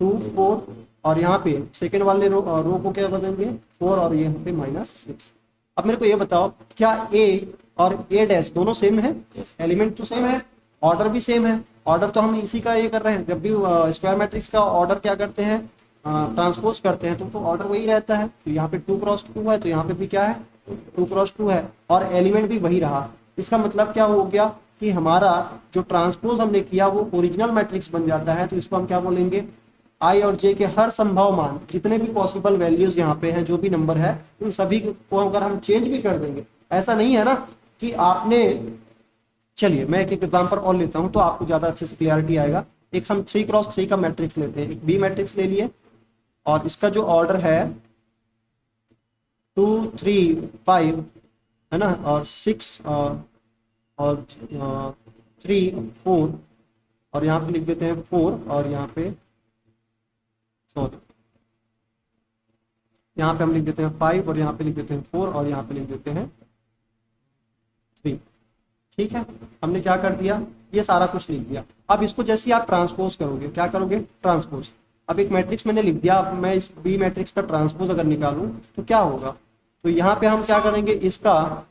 2 4 और यहाँ पे सेकेंड वाले रो को क्या बदलेंगे 4 और यहाँ पे -6। अब मेरे को ये बताओ, क्या ए और ए डैश दोनों सेम है? एलिमेंट तो सेम है, ऑर्डर भी सेम है। ऑर्डर तो हम इसी का ये कर रहे हैं, जब भी स्क्वायर मैट्रिक्स का ऑर्डर क्या करते हैं, ट्रांसपोज करते हैं, तो ऑर्डर वही रहता है। तो यहाँ पे 2x2 है, तो यहाँ पे भी क्या है, 2x2 है, और एलिमेंट भी वही रहा। इसका मतलब क्या हो गया कि हमारा जो ट्रांसपोज हमने किया वो ओरिजिनल मैट्रिक्स बन जाता है। तो इसको हम क्या बोलेंगे, आई और जे के हर संभव मान, जितने भी पॉसिबल वैल्यूज यहाँ पे हैं, जो भी नंबर है, उन सभी को अगर हम चेंज भी कर देंगे, ऐसा नहीं है ना कि आपने, चलिए मैं एक एग्जांपल और लेता हूं तो आपको ज्यादा अच्छे से क्लियरिटी आएगा। एक हम 3x3 का मैट्रिक्स लेते हैं, एक बी मैट्रिक्स ले लिए, और इसका जो ऑर्डर है 2 3 5 है ना, और 6 और 3 4, और यहाँ पे लिख देते हैं 4, और यहाँ पे सॉरी यहाँ पे हम लिख देते हैं 5, और यहाँ पे लिख देते हैं 4, और यहाँ पे लिख देते हैं 3। ठीक है, हमने क्या कर दिया, ये सारा कुछ लिख दिया। अब इसको जैसे आप ट्रांसपोज करोगे, क्या करोगे, ट्रांसपोज। अब एक मैट्रिक्स मैंने लिख दिया, अब मैं इस बी मैट्रिक्स का ट्रांसपोज अगर निकालूं तो क्या होगा, तो यहाँ पे हम क्या करेंगे, इसका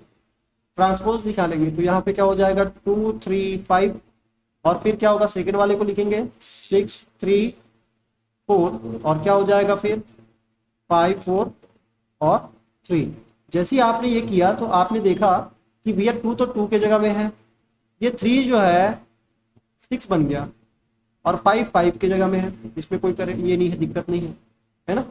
ट्रांसपोज निकालेंगे। तो यहाँ पे क्या हो जाएगा, 2 3 5, और फिर क्या होगा, सेकेंड वाले को लिखेंगे 6 3 4, और क्या हो जाएगा फिर 5 4 और 3। जैसे ही आपने ये किया तो आपने देखा कि भैया 2 तो 2 के जगह में है, ये 3 जो है 6 बन गया, और 5 5 के जगह में है, इसमें कोई करे ये नहीं है, दिक्कत नहीं है, है ना।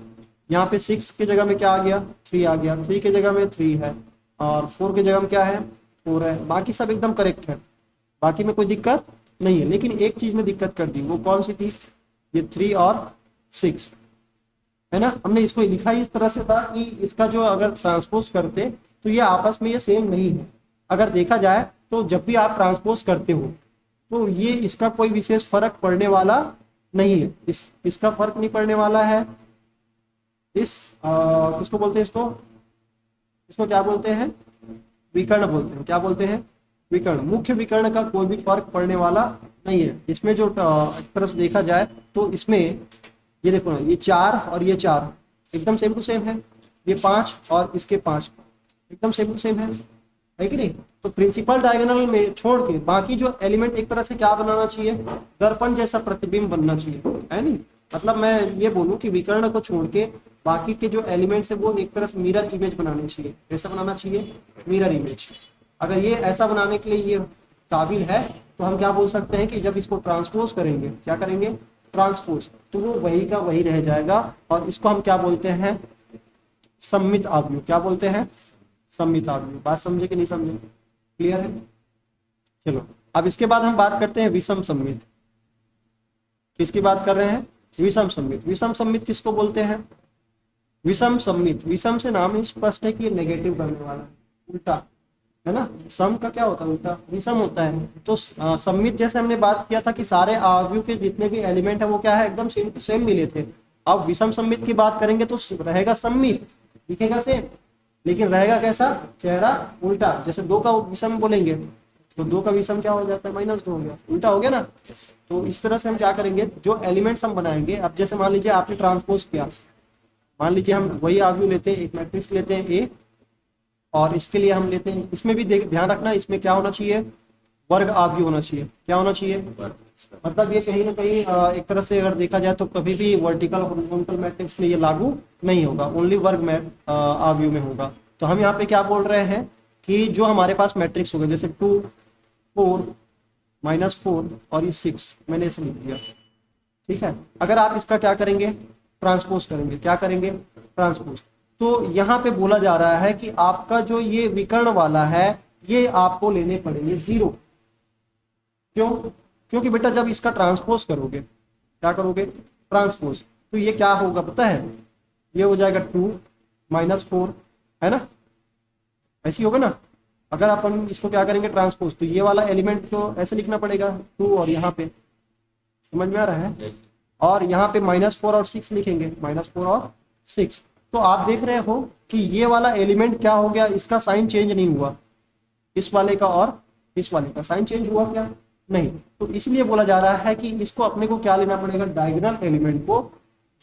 यहाँ पे 6 के जगह में क्या आ गया, 3 आ गया, 3 के जगह में 3 है, और 4 के जगह में क्या है, 4 है। बाकी सब एकदम करेक्ट है, बाकी में कोई दिक्कत नहीं है। लेकिन एक चीज में दिक्कत कर दी, वो कौन सी थी, ये 3 और 6 है ना। हमने इसको लिखा ही इस तरह से था कि इसका जो अगर ट्रांसपोज करते तो ये आपस में ये सेम नहीं है। अगर देखा जाए तो जब भी आप ट्रांसपोज करते हो तो ये इसका कोई विशेष फर्क पड़ने वाला नहीं है, इसका फर्क नहीं पड़ने वाला है। किसको बोलते हैं, इसको क्या बोलते हैं, विकर्ण बोलते हैं। क्या बोलते हैं, विकर्ण। मुख्य विकर्ण का कोई भी फर्क पड़ने वाला नहीं है इसमें। जो एक तरह से देखा जाए तो इसमें ये देखो ना, ये 4 और ये 4 एकदम सेम टू सेम है, ये 5 और इसके 5 एकदम सेम टू सेम है कि नहीं। तो प्रिंसिपल डायगोनल में छोड़ के बाकी जो एलिमेंट एक तरह से क्या बनाना चाहिए, दर्पण जैसा प्रतिबिंब बनना चाहिए, है नहीं। मतलब मैं ये बोलूं कि विकर्ण को छोड़ के बाकी के जो एलिमेंट्स है वो एक तरह से मिरर इमेज बनानी चाहिए। कैसा बनाना चाहिए, मिरर इमेज। अगर ये ऐसा बनाने के लिए ये काबिल है तो हम क्या बोल सकते हैं कि जब इसको ट्रांसपोज करेंगे, क्या करेंगे, ट्रांसपोज, तो वो वही का वही रह जाएगा। और इसको हम क्या बोलते हैं, सममित आव्यूह। क्या बोलते हैं, सममित आव्यूह। बात समझे कि नहीं समझे, क्लियर है। चलो अब इसके बाद हम बात करते हैं विषम सममित। किसकी बात कर रहे हैं, विषम सममित। विषम सममित किसको बोलते हैं, विषम सममित। विषम से नाम स्पष्ट है कि ये नेगेटिव करने वाला है, उल्टा है ना। सम का क्या होता है, उल्टा, विषम होता है। तो सममित जैसे हमने बात किया था कि सारे आव्यूह के जितने भी एलिमेंट है वो क्या है, एकदम सेम टू सेम मिले थे। अब विषम सममित की बात करेंगे तो रहेगा सममित, दिखेगा सेम, लेकिन रहेगा कैसा, चेहरा उल्टा। जैसे 2 का विषम बोलेंगे तो 2 का विषम क्या हो जाता है, -2 हो गया, उल्टा हो गया ना। तो इस तरह से हम क्या करेंगे, जो एलिमेंट्स हम बनाएंगे, अब जैसे मान लीजिए आपने ट्रांसपोज किया, मान लीजिए हम वही आव्यूह लेते हैं, एक मैट्रिक्स लेते हैं ए, और इसके लिए हम लेते हैं, इसमें भी ध्यान रखना, इसमें क्या होना चाहिए, वर्ग आव्यूह होना चाहिए। क्या होना चाहिए, मतलब ये कहीं ना कहीं एक तरह से अगर देखा जाए तो कभी भी वर्टिकल हॉरिजॉन्टल मैट्रिक्स में ये लागू नहीं होगा, ओनली वर्ग में आव्यूह में होगा। तो हम यहाँ पे क्या बोल रहे हैं कि जो हमारे पास मैट्रिक्स होगा, जैसे 2 4 -4 और ये 6, मैंने ऐसे लिख दिया, ठीक है। अगर आप इसका क्या करेंगे, ट्रांसपोज करेंगे, क्या करेंगे, ट्रांसपोज। तो यहाँ पे बोला जा रहा है कि आपका जो ये विकर्ण वाला है ये आपको लेने पड़ेंगे 0। क्यों, क्योंकि बेटा जब इसका ट्रांसपोज करोगे, क्या करोगे, ट्रांसपोज, तो ये क्या होगा पता है, ये हो जाएगा 2 -4, है ना, ऐसी होगा ना। अगर अपन इसको क्या करेंगे, ट्रांसपोज, तो ये वाला एलिमेंट तो ऐसे लिखना पड़ेगा 2, और यहाँ पे समझ में आ रहा है, और यहाँ पे -4 और 6 लिखेंगे, -4 और 6। तो आप देख रहे हो कि ये वाला एलिमेंट क्या हो गया, इसका साइन चेंज नहीं हुआ, इस वाले का और इस वाले का साइन चेंज हुआ क्या, नहीं। तो इसलिए बोला जा रहा है कि इसको अपने को क्या लेना पड़ेगा, डायगोनल एलिमेंट को,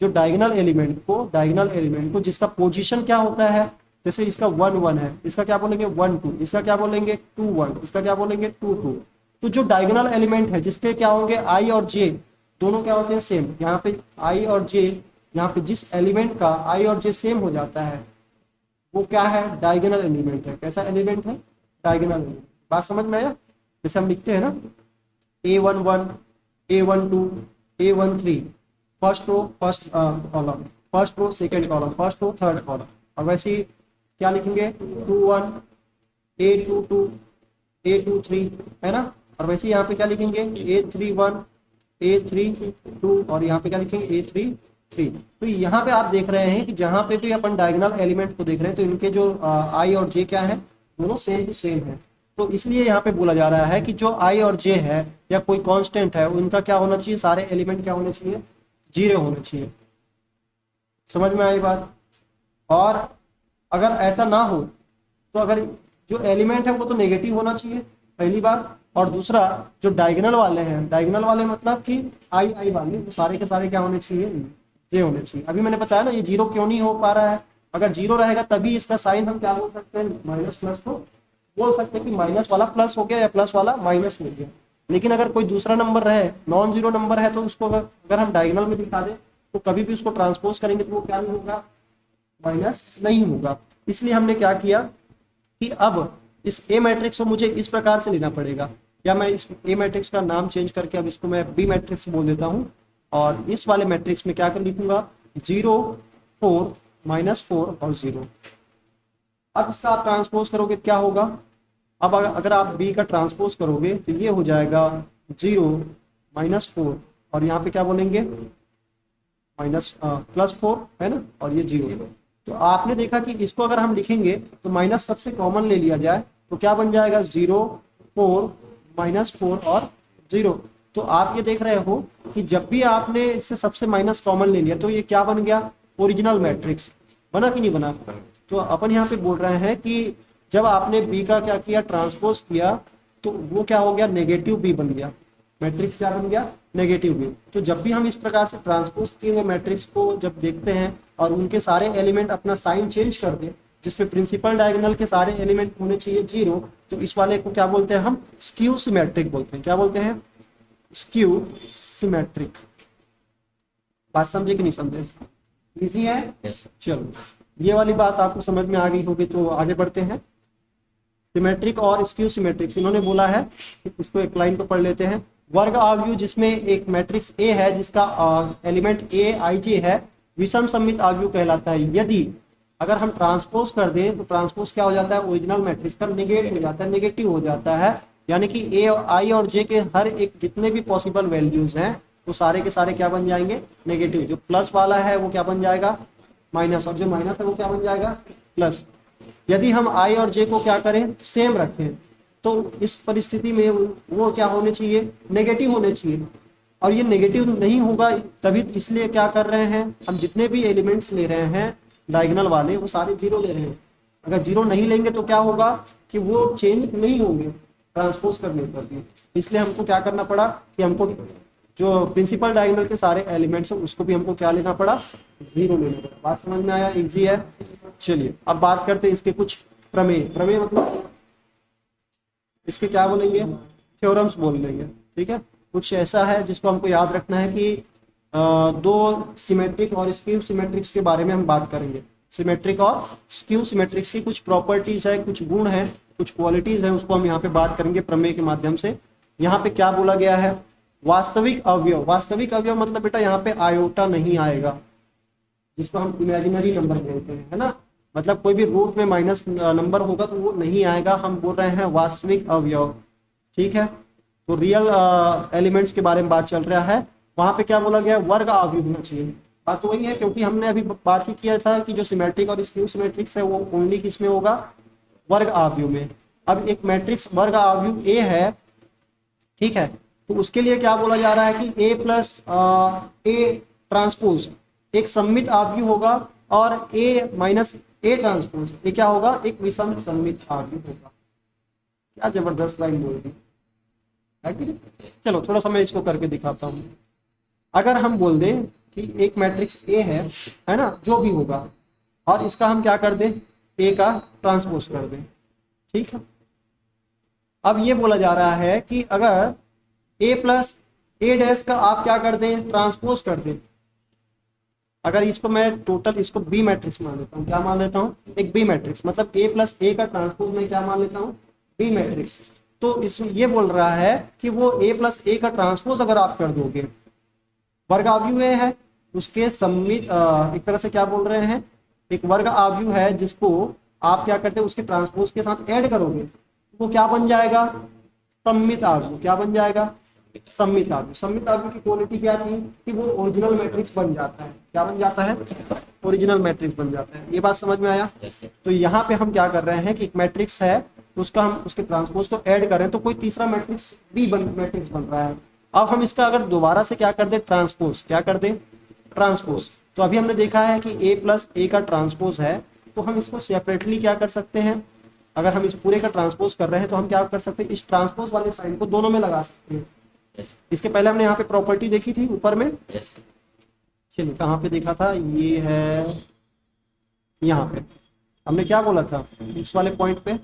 जो डायगोनल एलिमेंट को जिसका पोजीशन क्या होता है, जैसे इसका 1 1 है, इसका क्या बोलेंगे 1 2, इसका क्या बोलेंगे 2 1, इसका क्या बोलेंगे 2 2। तो जो डायगोनल एलिमेंट है जिसके क्या होंगे आई और जे दोनों क्या होते हैं सेम, यहाँ पे आई और जे, यहाँ पे जिस एलिमेंट का आई और जे सेम हो जाता है वो क्या है, डायगोनल एलिमेंट है। कैसा एलिमेंट है, डायगोनल एलिमेंट। बात समझ में आया? जैसे हम लिखते हैं ना A11 A12 A13, first row first column, first row second column, first row third column. और वैसे ही क्या लिखेंगे 21 A22 A23, है ना। और वैसे यहाँ पे क्या लिखेंगे A31 A32 और यहाँ पे क्या लिखेंगे A33। तो यहाँ पे आप देख रहे हैं कि जहाँ पे भी अपन डायगोनल एलिमेंट को देख रहे हैं तो इनके जो आई और जे क्या है, दोनों सेम टू सेम है। तो इसलिए यहाँ पे बोला जा रहा है कि जो आई और जे है या कोई कांस्टेंट है उनका क्या होना चाहिए, सारे एलिमेंट क्या होने चाहिए, 0 होने चाहिए। समझ में आई बात? और अगर ऐसा ना हो तो अगर जो एलिमेंट है वो तो नेगेटिव होना चाहिए, पहली बात। और दूसरा जो डायगोनल वाले हैं, डायगोनल वाले मतलब कि आई आई वाले, तो सारे के सारे क्या होने चाहिए, जे होने चाहिए। अभी मैंने बताया ना ये 0 क्यों नहीं हो पा रहा है, अगर 0 रहेगा तभी इसका साइन हम क्या बोल सकते हैं, माइनस प्लस को बोल सकते हैं कि माइनस वाला प्लस हो गया या प्लस वाला माइनस हो गया। लेकिन अगर कोई दूसरा नंबर रहे, नॉन जीरो नंबर है, तो उसको अगर हम डायगोनल में दिखा दें तो कभी भी उसको ट्रांसपोज करेंगे तो वो क्या नहीं होगा, माइनस नहीं होगा। इसलिए हमने क्या किया कि अब इस ए मैट्रिक्स को मुझे इस प्रकार से लेना पड़ेगा, या मैं इस ए मैट्रिक्स का नाम चेंज करके अब इसको मैं बी मैट्रिक्स बोल देता हूँ। और इस वाले मैट्रिक्स में क्या कर लिखूंगा 0 4 -4 और 0। अब इसका आप ट्रांसपोज करोगे क्या होगा, अब अगर आप बी का ट्रांसपोज करोगे तो ये हो जाएगा 0 -4 और यहाँ पे क्या बोलेंगे +4, है ना, और ये 0। तो आपने देखा कि इसको अगर हम लिखेंगे तो माइनस सबसे कॉमन ले लिया जाए तो क्या बन जाएगा 0 4 -4 और 0। तो आप ये देख रहे हो कि जब भी आपने इससे सबसे माइनस कॉमन ले लिया तो ये क्या बन गया, ओरिजिनल मैट्रिक्स बना कि नहीं बना। तो अपन यहाँ पे बोल रहे हैं कि जब आपने बी का क्या किया, ट्रांसपोज किया, तो वो क्या हो गया, नेगेटिव बी बन गया, मैट्रिक्स क्या बन गया, नेगेटिव बी। तो जब भी हम इस प्रकार से ट्रांसपोज किए हुए मैट्रिक्स को जब देखते हैं और उनके सारे एलिमेंट अपना साइन चेंज कर दे, जिसमें प्रिंसिपल डायगोनल के सारे एलिमेंट होने चाहिए 0, तो इस वाले को क्या बोलते हैं हम, स्क्यू सिमेट्रिक बोलते हैं। क्या बोलते हैं, स्क्यू सिमेट्रिक। बात समझे कि नहीं समझे, इजी है? चलो ये वाली बात आपको समझ में आ गई होगी, तो आगे बढ़ते हैं। सिमेट्रिक और स्क्यू सिमेट्रिक इन्होंने बोला है, इसको एक लाइन को पढ़ लेते हैं। वर्ग आव्यूह जिसमें एक मैट्रिक्स ए है जिसका एलिमेंट ए आई जे है, विषम सममित आव्यूह कहलाता है। यदि अगर हम ट्रांसपोज कर दें तो ट्रांसपोज क्या हो जाता है, ओरिजिनल मैट्रिक्स का नेगेट हो जाता है, नेगेटिव हो जाता है। यानी कि ए आई और जे के हर एक जितने भी पॉसिबल वैल्यूज हैं वो सारे के सारे क्या बन जाएंगे, नेगेटिव। जो प्लस वाला है वो क्या बन जाएगा, माइनस, और जो माइनस है वो क्या बन जाएगा, प्लस। यदि हम आई और जे को क्या करें, सेम रखें, तो इस परिस्थिति में वो क्या होने चाहिए, नेगेटिव होने चाहिए। और ये नेगेटिव नहीं होगा तभी, इसलिए क्या कर रहे हैं हम, जितने भी एलिमेंट्स ले रहे हैं डायगोनल वाले वो सारे 0 ले रहे हैं। अगर 0 नहीं लेंगे तो क्या होगा कि वो चेंज नहीं होंगे ट्रांसपोज करने पर भी। इसलिए हमको क्या करना पड़ा कि हमको जो प्रिंसिपल डायगोनल के सारे एलिमेंट्स हैं उसको भी हमको क्या लेना पड़ा, 0 लेना पड़ा। बात समझ में आया, इजी है। चलिए अब बात करते हैं इसके कुछ प्रमेय। प्रमेय मतलब इसके क्या बोलेंगे, थ्योरम्स बोल लेंगे, ठीक है। कुछ ऐसा है जिसको हमको याद रखना है कि दो सिमेट्रिक और स्क्यू सिमेट्रिक्स के बारे में हम बात करेंगे। सिमेट्रिक और स्क्यू सिमेट्रिक्स की कुछ प्रॉपर्टीज है, कुछ गुण है, कुछ क्वालिटीज है, उसको हम यहाँ पे बात करेंगे प्रमेय के माध्यम से। यहाँ पे क्या बोला गया है, वास्तविक अवयव। वास्तविक अवयव मतलब बेटा यहाँ पे आयोटा नहीं आएगा, जिसको हम इमेजिनरी नंबर बोलते हैं, है ना। मतलब कोई भी रूट में माइनस नंबर होगा तो वो नहीं आएगा। हम बोल रहे हैं वास्तविक अवयव, ठीक है। तो रियल एलिमेंट्स के बारे में बात चल रहा है। वहां पे क्या बोला गया, वर्ग अवयव होना चाहिए। बात तो वही है, क्योंकि हमने अभी बात ही किया था कि जो सिमेट्रिक और स्क्यू सिमेट्रिक्स है वो ओनली किस में होगा, वर्ग अवयव में। अब एक मैट्रिक्स वर्ग अवयव ए है, ठीक है, तो उसके लिए क्या बोला जा रहा है कि ए प्लस ए ट्रांसपोज एक सममित अवयव होगा और ए माइनस ए ट्रांसपोज ये क्या होगा, एक विषम सममित अवयव होगा। क्या जबरदस्त लाइन बोल दी है कि नहीं? चलो थोड़ा सा मैं इसको करके दिखाता हूँ। अगर हम बोल दें कि एक मैट्रिक्स ए है ना, जो भी होगा, और इसका हम क्या कर दें, ए का ट्रांसपोज कर दें। ठीक है, अब ये बोला जा रहा है कि अगर ए प्लस ए डैश का आप क्या कर दें, ट्रांसपोज कर दें। अगर इसको मैं टोटल इसको बी मैट्रिक्स मान लेता हूँ, क्या मान लेता हूँ, एक बी मैट्रिक्स, मतलब ए प्लस ए का ट्रांसपोज मैं क्या मान लेता हूँ, बी मैट्रिक्स। तो इस ये बोल रहा है कि वो ए प्लस ए का ट्रांसपोज अगर आप कर दोगे, वर्ग आव्यूह है उसके सम्मित, एक तरह से क्या बोल रहे हैं, एक वर्ग आव्यूह है जिसको आप क्या करते हैं, उसके ट्रांसपोज के साथ ऐड करोगे, वो क्या बन जाएगा, सम्मित आव्यूह। क्या बन जाएगा, सम्मित आव्यूह। सम्मित आव्यूह की क्वालिटी क्या थी कि वो ओरिजिनल मैट्रिक्स बन जाता है। क्या बन जाता है, ओरिजिनल मैट्रिक्स बन जाता है। ये बात समझ में आया। तो यहाँ पे हम क्या कर रहे हैं कि एक मैट्रिक्स है, उसका हम उसके ट्रांसपोज को ऐड करें तो कोई तीसरा मैट्रिक्स बी मैट्रिक्स बन रहा है। अब हम इसका अगर दोबारा से क्या कर दे, ट्रांसपोज, क्या कर दे, ट्रांसपोज। तो अभी हमने देखा है कि ए प्लस ए का ट्रांसपोज है, तो हम इसको सेपरेटली क्या कर सकते हैं, अगर हम इस पूरे का ट्रांसपोज कर रहे हैं तो हम क्या कर सकते हैं, इस ट्रांसपोज वाले साइन को दोनों में लगा सकते हैं। इसके पहले हमने यहाँ पे प्रॉपर्टी देखी थी ऊपर में, चलिए कहाँ पे देखा था, ये है यहाँ पे। हमने क्या बोला था इस वाले पॉइंट पे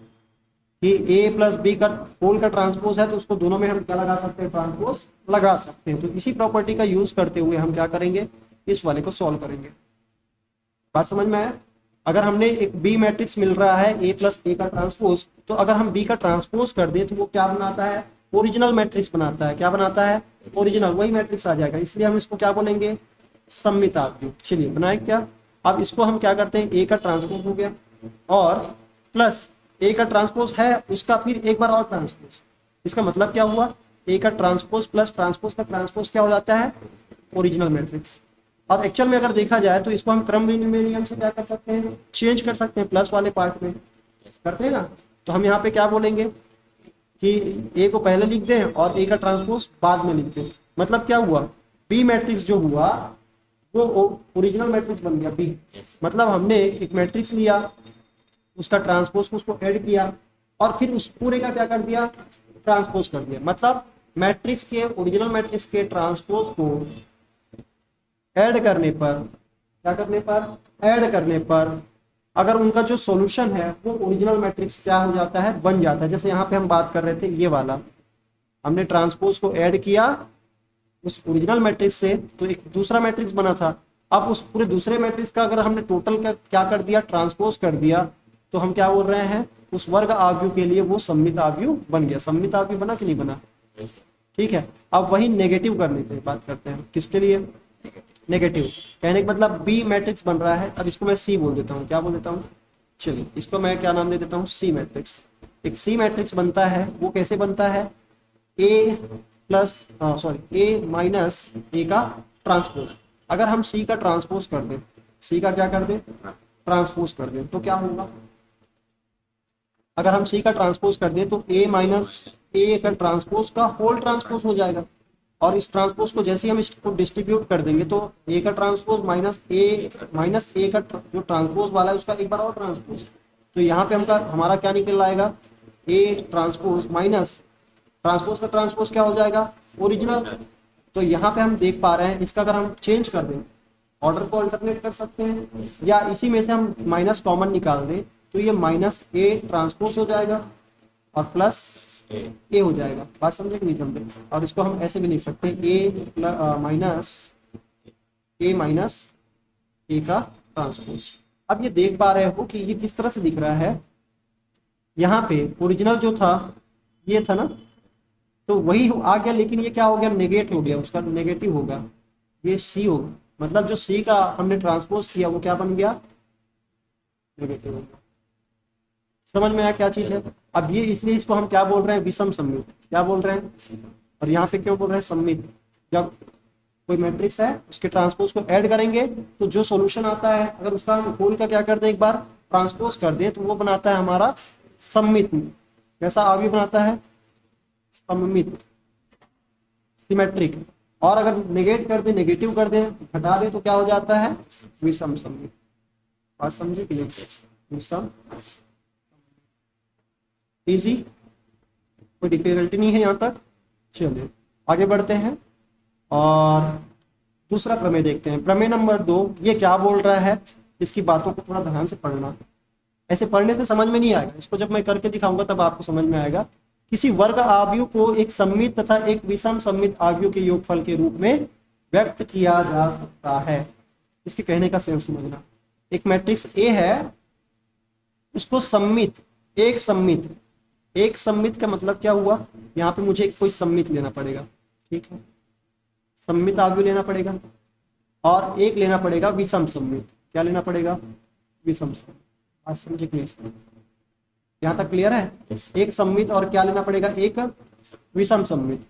कि ए प्लस बी का होल का ट्रांसपोज है, तो उसको दोनों में हम क्या लगा सकते हैं, ट्रांसपोज लगा सकते हैं। तो इसी प्रॉपर्टी का यूज करते हुए हम क्या करेंगे, इस वाले को सॉल्व करेंगे। बात समझ में आया। अगर हमने एक बी मैट्रिक्स मिल रहा है ए प्लस ए का ट्रांसपोज, तो अगर हम बी का ट्रांसपोज कर दें तो वो क्या बनाता है, ओरिजिनल मैट्रिक्स बनाता है। क्या बनाता है, ओरिजिनल, वही मैट्रिक्स आ जाएगा। इसलिए हम इसको क्या बोलेंगे, सम्मित आव्यूह। चलिए बनाए क्या, अब इसको हम क्या करते हैं, ए का ट्रांसपोज हो गया और प्लस ए का ट्रांसपोज है उसका फिर एक बार और ट्रांसपोज। इसका मतलब क्या हुआ, ए का ट्रांसपोज प्लस ट्रांसपोज का ट्रांसपोज क्या हो जाता है, ओरिजिनल मैट्रिक्स। और एक्चुअल में अगर देखा जाए तो इसको हम क्रम विनिमय नियम से क्या कर सकते हैं, चेंज कर सकते हैं, प्लस वाले पार्ट में करते हैं ना। तो हम यहाँ पे क्या बोलेंगे कि ए को पहले लिख दें और ए का ट्रांसपोज बाद में लिख दें। मतलब क्या हुआ, बी मैट्रिक्स जो हुआ वो ओरिजिनल मैट्रिक्स बन गया बी। मतलब हमने एक मैट्रिक्स लिया, उसका ट्रांसपोज को उसको ऐड किया और फिर उस पूरे का क्या कर दिया, ट्रांसपोज कर दिया। मतलब मैट्रिक्स के, ओरिजिनल मैट्रिक्स के ट्रांसपोज को ऐड करने पर, क्या करने पर, ऐड करने पर अगर उनका जो सॉल्यूशन है वो ओरिजिनल मैट्रिक्स क्या हो जाता है, बन जाता है। जैसे यहाँ पे हम बात कर रहे थे ये वाला, हमने ट्रांसपोज को ऐड किया उस ओरिजिनल मैट्रिक्स से तो एक दूसरा मैट्रिक्स बना था। अब उस पूरे दूसरे मैट्रिक्स का अगर हमने टोटल का क्या कर दिया, ट्रांसपोज कर दिया, तो हम क्या बोल रहे हैं, उस वर्ग आव्यूह के लिए वो सम्मित आव्यूह बन गया। सम्मित आव्यूह बना कि नहीं बना, ठीक है। अब वही नेगेटिव करने की बात करते हैं, किसके लिए, नेगेटिव। कहने का मतलब बी मैट्रिक्स बन रहा है, अब इसको मैं सी बोल देता हूँ। क्या बोल देता हूँ, चलिए इसको मैं क्या नाम दे देता हूँ, सी मैट्रिक्स। एक सी मैट्रिक्स बनता है, वो कैसे बनता है, ए प्लस ए माइनस ए का ट्रांसपोज। अगर हम सी का ट्रांसपोज कर दें, सी का क्या कर दें, ट्रांसपोज कर दें, तो क्या होगा, अगर हम सी का ट्रांसपोज कर दें तो ए माइनस ए का ट्रांसपोज का होल ट्रांसपोज हो जाएगा। और इस ट्रांसपोज को जैसे ही हम इसको डिस्ट्रीब्यूट कर देंगे तो ए का ट्रांसपोज माइनस ए का जो ट्रांसपोज वाला है उसका एक बार और ट्रांसपोज। तो यहाँ पे हमारा क्या निकल आएगा, ए ट्रांसपोज माइनस ट्रांसपोज का ट्रांसपोज क्या हो जाएगा, ओरिजिनल। तो यहाँ पे हम देख पा रहे हैं, इसका अगर हम चेंज कर दें, ऑर्डर को अल्टरनेट कर सकते हैं या इसी में से हम माइनस कॉमन निकाल दें, तो ये माइनस ए ट्रांसपोज हो जाएगा और प्लस ए हो जाएगा। बात समझे कि नहीं समझे। और इसको हम ऐसे भी लिख सकते हैं, ए माइनस ए का ट्रांसपोज। अब ये देख पा रहे हो कि ये किस तरह से दिख रहा है, यहाँ पे ओरिजिनल जो था ये था ना, तो वही आ गया, लेकिन ये क्या हो गया, नेगेट हो गया, उसका नेगेटिव होगा, ये सी होगा। मतलब जो सी का हमने ट्रांसपोज किया वो क्या बन गया, नेगेटिव हो गया। समझ में आया क्या चीज है। अब ये इसलिए इसको हम क्या बोल रहे हैं, विषम सम्मित। क्या बोल रहे हैं, और यहाँ पे क्यों बोल रहे हैं सम्मित, जब कोई मैट्रिक्स है उसके ट्रांसपोज को ऐड करेंगे तो जो सॉल्यूशन आता है अगर उसका हम होल का क्या कर दें, एक बार ट्रांसपोज कर दें, तो वो बनाता है हमारा सम्मित। कैसा आव्यूह बनाता है, सम्मित, सिमेट्रिक। और अगर नेगेट कर दे, नेगेटिव कर दे, घटा दे, तो क्या हो जाता है, विषम सम्मित। बात समझे कि नहीं, विषम। इजी, कोई डिफिकल्टी नहीं है यहाँ तक। चलिए आगे बढ़ते हैं और दूसरा प्रमेय देखते हैं। प्रमेय नंबर 2, ये क्या बोल रहा है, इसकी बातों को थोड़ा ध्यान से पढ़ना। ऐसे पढ़ने से समझ में नहीं आएगा, इसको जब मैं करके दिखाऊंगा तब आपको समझ में आएगा। किसी वर्ग आव्यूह को एक सममित तथा एक विषम सममित आव्यूह के योगफल के रूप में व्यक्त किया जा सकता है। इसके कहने का सेंस समझना, एक मैट्रिक्स ए है, उसको सममित, एक सममित का मतलब क्या हुआ, यहाँ पे मुझे कोई सममित लेना पड़ेगा, ठीक है, सममित आव्यूह लेना पड़ेगा, और एक लेना पड़ेगा विषम सममित। क्या लेना पड़ेगा? विषम सममित। आज समझे क्लियर? यहाँ तक क्लियर है? एक सममित और क्या लेना पड़ेगा? एक विषम सममित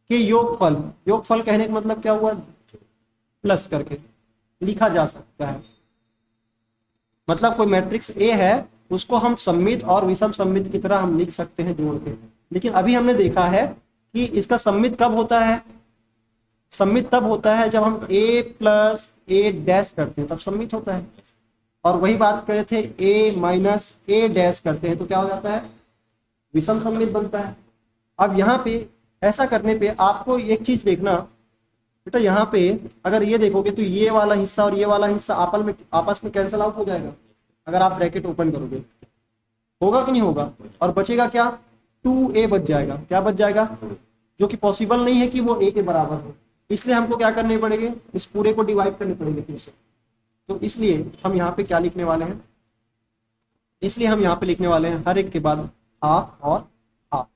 के योगफल। योगफल कहने का मतलब क्या हुआ? प्लस करके लिखा जा सकता है। मतलब कोई मैट्रिक्स ए है, उसको हम सममित और विषम सममित की तरह हम लिख सकते हैं जोड़ के। लेकिन अभी हमने देखा है कि इसका सममित कब होता है? सममित तब होता है जब हम a प्लस a डैश करते हैं, तब सममित होता है। और वही बात कर रहे थे, a माइनस a डैश करते हैं तो क्या हो जाता है? विषम सममित बनता है। अब यहाँ पे ऐसा करने पे आपको एक चीज देखना बेटा, यहाँ पे अगर ये देखोगे तो ये वाला हिस्सा और ये वाला हिस्सा आपस में कैंसिल आउट हो जाएगा अगर आप ब्रैकेट ओपन करोगे। होगा कि नहीं होगा? और बचेगा क्या? 2a बच जाएगा। क्या बच जाएगा? जो कि पॉसिबल नहीं है कि वो a के बराबर हो, इसलिए हमको क्या करने पड़ेंगे? इस पूरे को डिवाइड करने पड़ेंगे फिर से। तो इसलिए हम यहाँ पे क्या लिखने वाले हैं? इसलिए हम यहाँ पे लिखने वाले हैं हर एक के बाद हाफ और हाफ।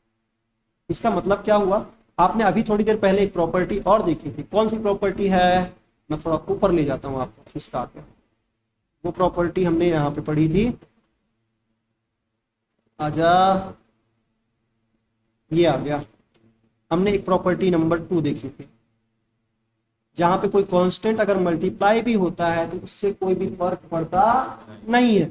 इसका मतलब क्या हुआ? आपने अभी थोड़ी देर पहले एक प्रॉपर्टी और देखी थी। कौन सी प्रॉपर्टी है? मैं थोड़ा ऊपर ले जाता हूँ आपको खिसका के। वो प्रॉपर्टी हमने यहाँ पे पढ़ी थी, आजा, ये आ गया। हमने एक प्रॉपर्टी नंबर 2 देखी थी, जहां पे कोई कांस्टेंट अगर मल्टीप्लाई भी होता है तो उससे कोई भी फर्क पड़ता नहीं है।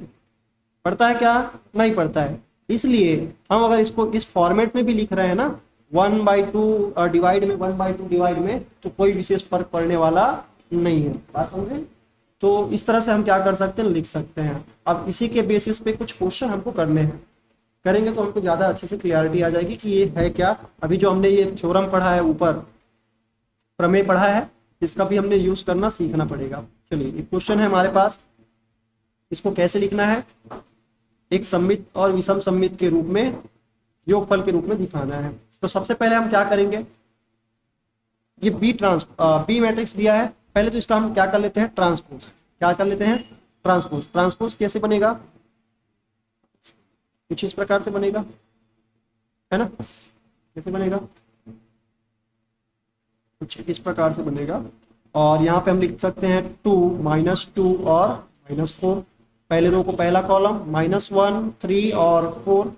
पड़ता है क्या? नहीं पड़ता है। इसलिए हम अगर इसको इस फॉर्मेट में भी लिख रहे हैं ना, 1/2 डिवाइड में, 1/2 डिवाइड में, तो कोई विशेष फर्क पड़ने वाला नहीं है। बात समझे? तो इस तरह से हम क्या कर सकते हैं? लिख सकते हैं। अब इसी के बेसिस पे कुछ क्वेश्चन हमको करने हैं, करेंगे तो हमको ज्यादा अच्छे से क्लियरिटी आ जाएगी कि ये है क्या। अभी जो हमने ये थ्योरम पढ़ा है, ऊपर प्रमेय पढ़ा है, इसका भी हमने यूज करना सीखना पड़ेगा। चलिए, एक क्वेश्चन है हमारे पास, इसको कैसे लिखना है? एक सममित और विषम सममित के रूप में, योगफल के रूप में दिखाना है। तो सबसे पहले हम क्या करेंगे? ये बी मैट्रिक्स दिया है, पहले तो इसका हम क्या कर लेते हैं? ट्रांसपोज। क्या कर लेते हैं? ट्रांसपोज। ट्रांसपोज कैसे बनेगा? कुछ इस प्रकार से बनेगा, है ना? कैसे बनेगा? कुछ इस प्रकार से बनेगा। और यहाँ पे हम लिख सकते हैं 2 -2 और -4। पहले रो को पहला कॉलम, -1 3 और 4,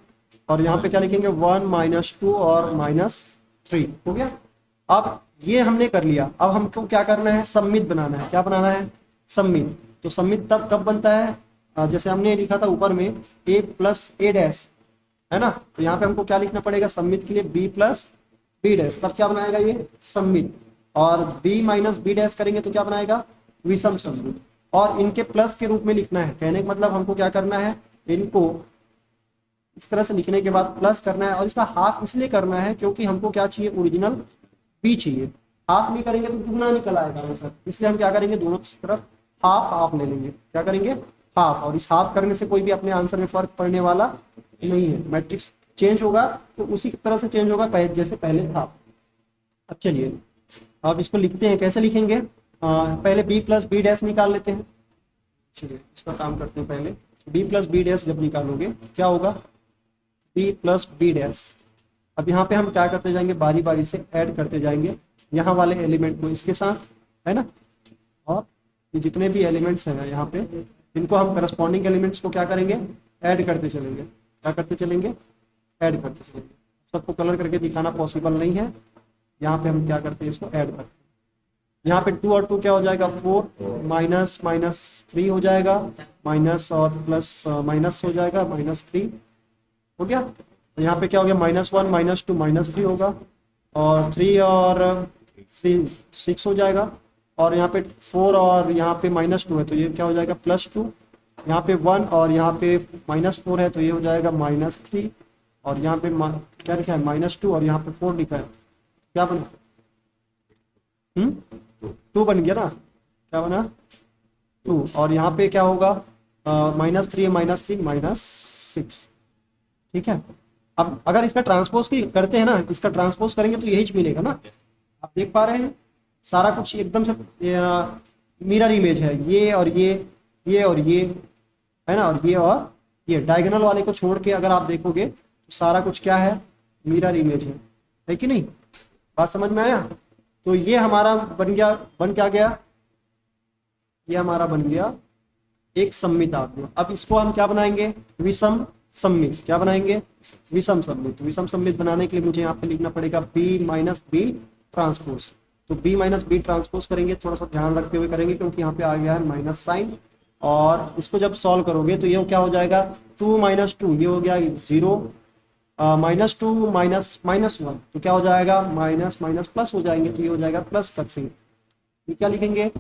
और यहाँ पे क्या लिखेंगे? 1 -2 और -3। हो गया। अब ये हमने कर लिया। अब हमको क्या करना है? सममित बनाना है। क्या बनाना है? सममित। तो सममित तब कब बनता है? जैसे हमने लिखा था ऊपर में a प्लस a डैश, है ना? तो यहाँ पे हमको क्या लिखना पड़ेगा सममित के लिए? b plus b dash. तब क्या बनाएगा ये? सममित। और b माइनस b डैश करेंगे तो क्या बनाएगा? विषम सममित। और इनके प्लस के रूप में लिखना है। कहने का मतलब हमको क्या करना है? इनको इस तरह से लिखने के बाद प्लस करना है। और इसका हाफ इसलिए करना है क्योंकि हमको क्या चाहिए? ओरिजिनल b चाहिए। हाफ नहीं करेंगे तो दुगना निकल आएगा आंसर, इसलिए हम क्या करेंगे? दोनों तरफ हाफ हाफ ले लेंगे। क्या करेंगे? हाफ। और इस हाफ करने से कोई भी अपने आंसर में फर्क पड़ने वाला नहीं है। मैट्रिक्स चेंज होगा तो उसी तरह से चेंज होगा जैसे पहले था। अब चलिए, अब इसको लिखते हैं। कैसे लिखेंगे? पहले b प्लस b डैश निकाल लेते हैं। चलिए, इसका काम करते हैं। पहले b प्लस b डैश जब निकालोगे क्या होगा? b plus b dash. अब यहाँ पे हम क्या करते जाएंगे? बारी बारी से ऐड करते जाएंगे यहाँ वाले एलिमेंट को इसके साथ, है ना? और ये जितने भी एलिमेंट्स हैं यहाँ पे, इनको हम करस्पॉन्डिंग एलिमेंट्स को क्या करेंगे? ऐड करते चलेंगे। क्या करते चलेंगे? ऐड करते चलेंगे। सबको कलर करके दिखाना पॉसिबल नहीं है। यहाँ पे हम क्या करते हैं? इसको ऐड करते हैं। यहाँ पे 2 और 2 क्या हो जाएगा? 4, माइनस -3 हो जाएगा, माइनस और प्लस माइनस हो जाएगा, -3 हो गया। तो यहाँ पे क्या हो गया? -1 -2 -3 होगा, और 3 और 3 6 हो जाएगा। और यहाँ पे 4 और यहाँ पे -2 है तो ये क्या हो जाएगा? +2। यहाँ पे 1 और यहाँ पे -4 है तो ये हो जाएगा -3। और यहाँ पे क्या लिखा है? -2 और यहाँ पे 4 लिखा है। क्या बना? 2 बन गया ना? क्या बना? 2। और यहाँ पे क्या होगा? -3 -3 -6, ठीक है। अब अगर इसका ट्रांसपोज की करते हैं ना, इसका ट्रांसपोज करेंगे तो यही मिलेगा ना, आप देख पा रहे हैं सारा कुछ एकदम से मिरर इमेज है, ये और ये और ये, है ना, और ये डायगोनल वाले को छोड़ के अगर आप देखोगे तो सारा कुछ क्या है, मिरर इमेज है कि नहीं, बात समझ में आया। तो ये हमारा बन क्या गया, ये हमारा बन गया एक सममित आव्यूह। अब इसको हम क्या बनाएंगे, विषम सममित, क्या बनाएंगे, विषम सममित। विषम सममित बनाने के लिए मुझे यहाँ पे लिखना पड़ेगा बी माइनस बी ट्रांसपोज। तो बी माइनस बी ट्रांसपोज करेंगे, थोड़ा सा ध्यान रखते हुए करेंगे क्योंकि यहाँ पे आ गया है माइनस साइन, और इसको जब सॉल्व करोगे तो ये क्या हो जाएगा, 2 - 2, ये हो गया 0, -2 -1, तो क्या हो जाएगा, माइनस माइनस प्लस हो जाएंगे, तो ये हो जाएगा प्लस का 3। ये क्या लिखेंगे,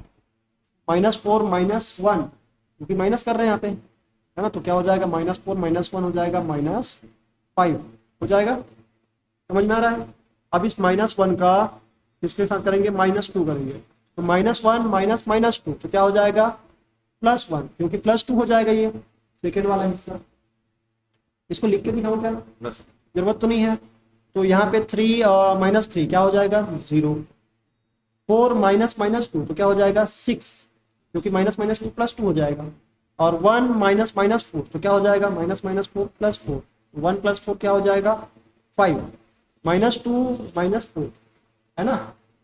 -4 -1, क्योंकि माइनस कर रहे हैं यहाँ पे, है ना, तो क्या हो जाएगा, -4 -1 हो जाएगा -5 हो जाएगा, समझ में आ रहा है। अब इस -1 का इसके साथ करेंगे -2 करेंगे, तो -1 -2, तो क्या हो जाएगा, +1, क्योंकि +2 हो जाएगा ये सेकेंड वाला हिस्सा। इसको लिख के दिखाऊं क्या, जरूरत तो नहीं है। तो यहाँ पे 3 और -3 क्या हो जाएगा, 0, 4 -2, तो क्या हो जाएगा 6, क्योंकि -2 +2 हो जाएगा, और 1 -4, तो क्या हो जाएगा, -4 +4, 1 + 4 क्या हो जाएगा 5, -2 -4, है ना,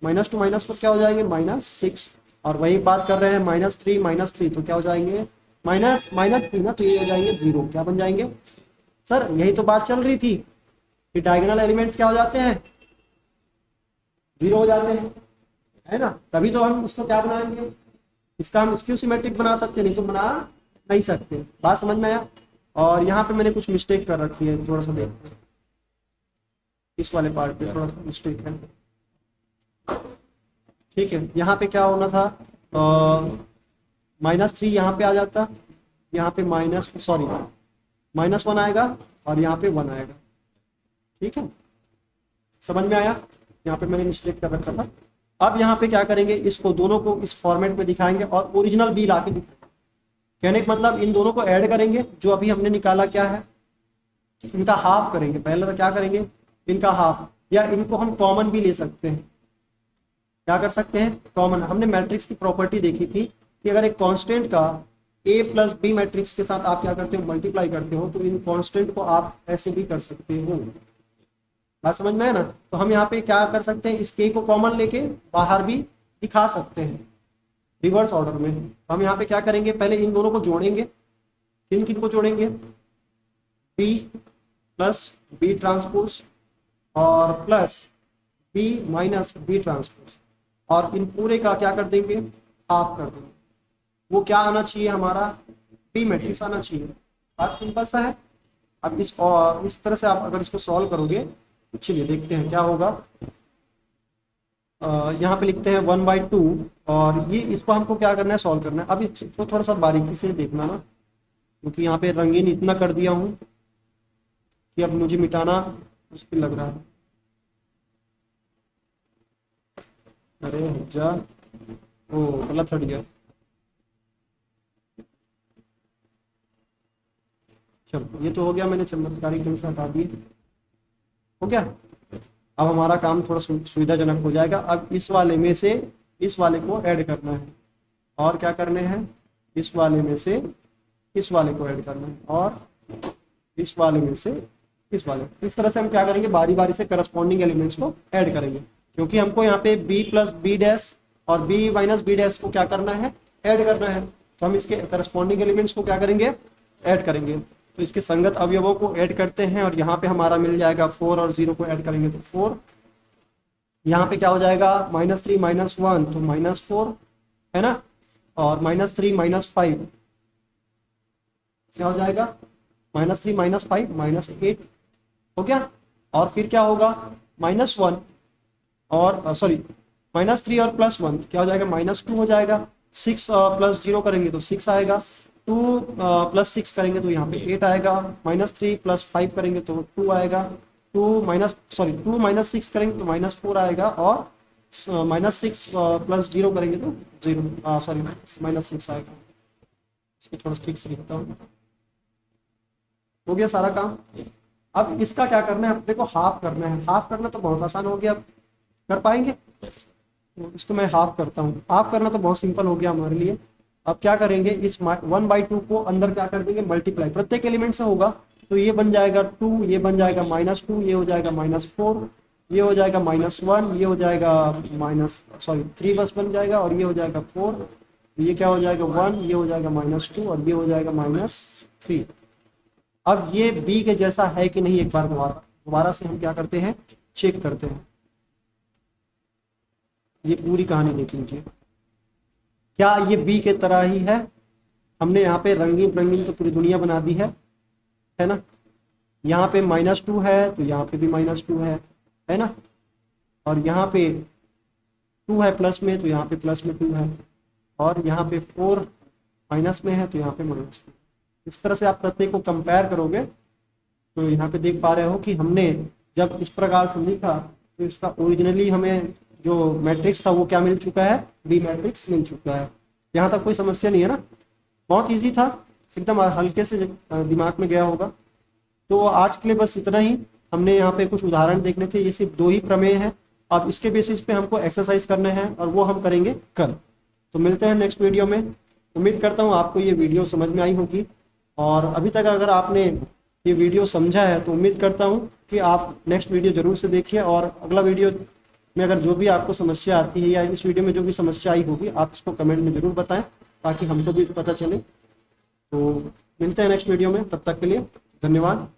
-2 -4 क्या हो जाएंगे, -6, और वही बात कर रहे हैं -3 तो क्या हो जाएंगे, -3 ना, तो ये हो जाएंगे 0, क्या बन जाएंगे सर, यही तो बात चल रही थी कि डायगोनल एलिमेंट्स क्या हो जाते हैं, 0 हो जाते हैं, है ना, तभी तो हम इसको क्या बनाएंगे, इसका हम स्क्यू सिमेट्रिक बना सकते हैं, नहीं तो बना नहीं सकते, बात समझ में आया। और यहाँ पे मैंने कुछ मिस्टेक कर रखी है, थोड़ा सा देखते हैं, इस वाले पार्ट पे थोड़ा सा मिस्टेक है, ठीक है। यहाँ पे क्या होना था, -3 यहाँ पे आ जाता, यहाँ पे -1 आएगा, और यहाँ पे 1 आएगा, ठीक है, समझ में आया। यहाँ पे मैंने मिस्टेक कर रखा था। अब यहाँ पे क्या करेंगे, इसको दोनों को इस फॉर्मेट में दिखाएंगे और ओरिजिनल बी ला के दिखाएंगे। कहने का मतलब इन दोनों को ऐड करेंगे, जो अभी हमने निकाला क्या है, इनका हाफ करेंगे। पहले तो क्या करेंगे, इनका हाफ, या इनको हम कॉमन भी ले सकते हैं। क्या कर सकते हैं, कॉमन। हमने मैट्रिक्स की प्रॉपर्टी देखी थी कि अगर एक कांस्टेंट का a प्लस बी मैट्रिक्स के साथ आप क्या करते हो, मल्टीप्लाई करते हो, तो इन कांस्टेंट को आप ऐसे भी कर सकते हो। बात समझ में है ना। तो हम यहाँ पे क्या कर सकते हैं, इस k को कॉमन लेके बाहर भी दिखा सकते हैं रिवर्स ऑर्डर में। तो हम यहाँ पे क्या करेंगे, पहले इन दोनों को जोड़ेंगे। किन किन को जोड़ेंगे, b प्लस बी ट्रांसपोज और plus b minus B transpose, और इन पूरे का क्या कर देंगे, हाफ कर देंगे। वो क्या आना चाहिए हमारा, बी मैट्रिक्स आना चाहिए। बात सिंपल सा है। अब इस तरह से आप अगर इसको सॉल्व करोगे तो चलिए देखते हैं क्या होगा। यहाँ पे लिखते हैं 1/2, और ये इसको हमको क्या करना है, सॉल्व करना है। अब इसको थोड़ा सा बारीकी से देखना ना, क्योंकि यहाँ पे रंगीन इतना कर दिया हूँ कि अब मुझे मिटाना मुश्किल लग रहा है। अरे जा, ओ गलत हट गया। चलो ये तो हो गया, मैंने चमत्कारी ढंग से हटा दिए, हो गया। अब हमारा काम थोड़ा सुविधाजनक हो जाएगा। अब इस वाले में से इस वाले को ऐड करना है, और क्या करने हैं, इस वाले में से इस वाले को ऐड करना है, और इस वाले में से इस वाले। इस तरह से हम क्या करेंगे, बारी बारी से करस्पॉन्डिंग एलिमेंट्स को ऐड करेंगे, क्योंकि हमको यहाँ पे b प्लस बी डैश और b माइनस बी डैश को क्या करना है, ऐड करना है। तो हम इसके करस्पॉन्डिंग एलिमेंट्स को क्या करेंगे, ऐड करेंगे। तो इसके संगत अवयवों को ऐड करते हैं, और यहाँ पे हमारा मिल जाएगा 4 और 0 को ऐड करेंगे तो 4। यहाँ पे क्या हो जाएगा, -3 -1 तो -4, है ना, और -3 -5 क्या हो जाएगा, -3 -5 -8 हो गया। और फिर क्या होगा, -1 और सॉरी -3 और +1 क्या हो जाएगा, -2 हो जाएगा। 6 प्लस 0 करेंगे तो 6 आएगा, 2 + 6 करेंगे तो यहाँ पे 8 आएगा, -3 + 5 करेंगे तो 2 आएगा, 2 -6 करेंगे तो -4 आएगा, और -6 + 0 करेंगे तो 0 -6 आएगा। इसको थोड़ा ठीक से लिखता हूँ। हो गया सारा काम। अब इसका क्या करना है, अब देखो हाफ करना है। हाफ करना तो बहुत आसान हो गया, अब कर पाएंगे। तो इसको मैं हाफ करता हूँ। हाफ करना तो बहुत सिंपल हो गया हमारे लिए। अब क्या करेंगे, इस 1/2 को अंदर क्या कर देंगे, मल्टीप्लाई प्रत्येक एलिमेंट से होगा। तो ये बन जाएगा 2, ये बन जाएगा -2, ये हो जाएगा -4, ये हो जाएगा -1, ये हो जाएगा -3 बस बन जाएगा, और ये हो जाएगा 4, ये क्या हो जाएगा 1, ये हो जाएगा -2, और ये हो जाएगा -3। अब ये b के जैसा है कि नहीं, एक बार दोबारा से हम क्या करते हैं, चेक करते हैं। ये पूरी कहानी देख लीजिए, क्या ये b के तरह ही है। हमने यहाँ पे रंगीन रंगीन तो पूरी दुनिया बना दी है ना। यहाँ पे -2 है तो यहाँ पे भी -2 है ना। और यहाँ पे 2 है प्लस में, तो यहाँ पे प्लस में 2 है। और यहाँ पे 4 माइनस में है, तो यहाँ पे माइनस में। इस तरह से आप प्रत्येक को कंपेयर करोगे तो यहाँ पे देख पा रहे हो कि हमने जब इस प्रकार से लिखा तो इसका ओरिजिनली हमें जो मैट्रिक्स था वो क्या मिल चुका है, बी मैट्रिक्स मिल चुका है। यहाँ तक कोई समस्या नहीं है ना, बहुत इजी था, एकदम हल्के से दिमाग में गया होगा। तो आज के लिए बस इतना ही। हमने यहाँ पे कुछ उदाहरण देखने थे, ये सिर्फ 2 ही प्रमेय हैं। अब इसके बेसिस पे हमको एक्सरसाइज करना है और वो हम करेंगे कल। तो मिलते हैं नेक्स्ट वीडियो में। उम्मीद करता हूँ आपको ये वीडियो समझ में आई होगी, और अभी तक अगर आपने ये वीडियो समझा है तो उम्मीद करता हूँ कि आप नेक्स्ट वीडियो ज़रूर से देखिए। और अगला वीडियो में अगर जो भी आपको समस्या आती है या इस वीडियो में जो भी समस्या आई होगी आप इसको कमेंट में ज़रूर बताएं, ताकि हमको भी पता चले। तो मिलते हैं नेक्स्ट वीडियो में, तब तक के लिए धन्यवाद।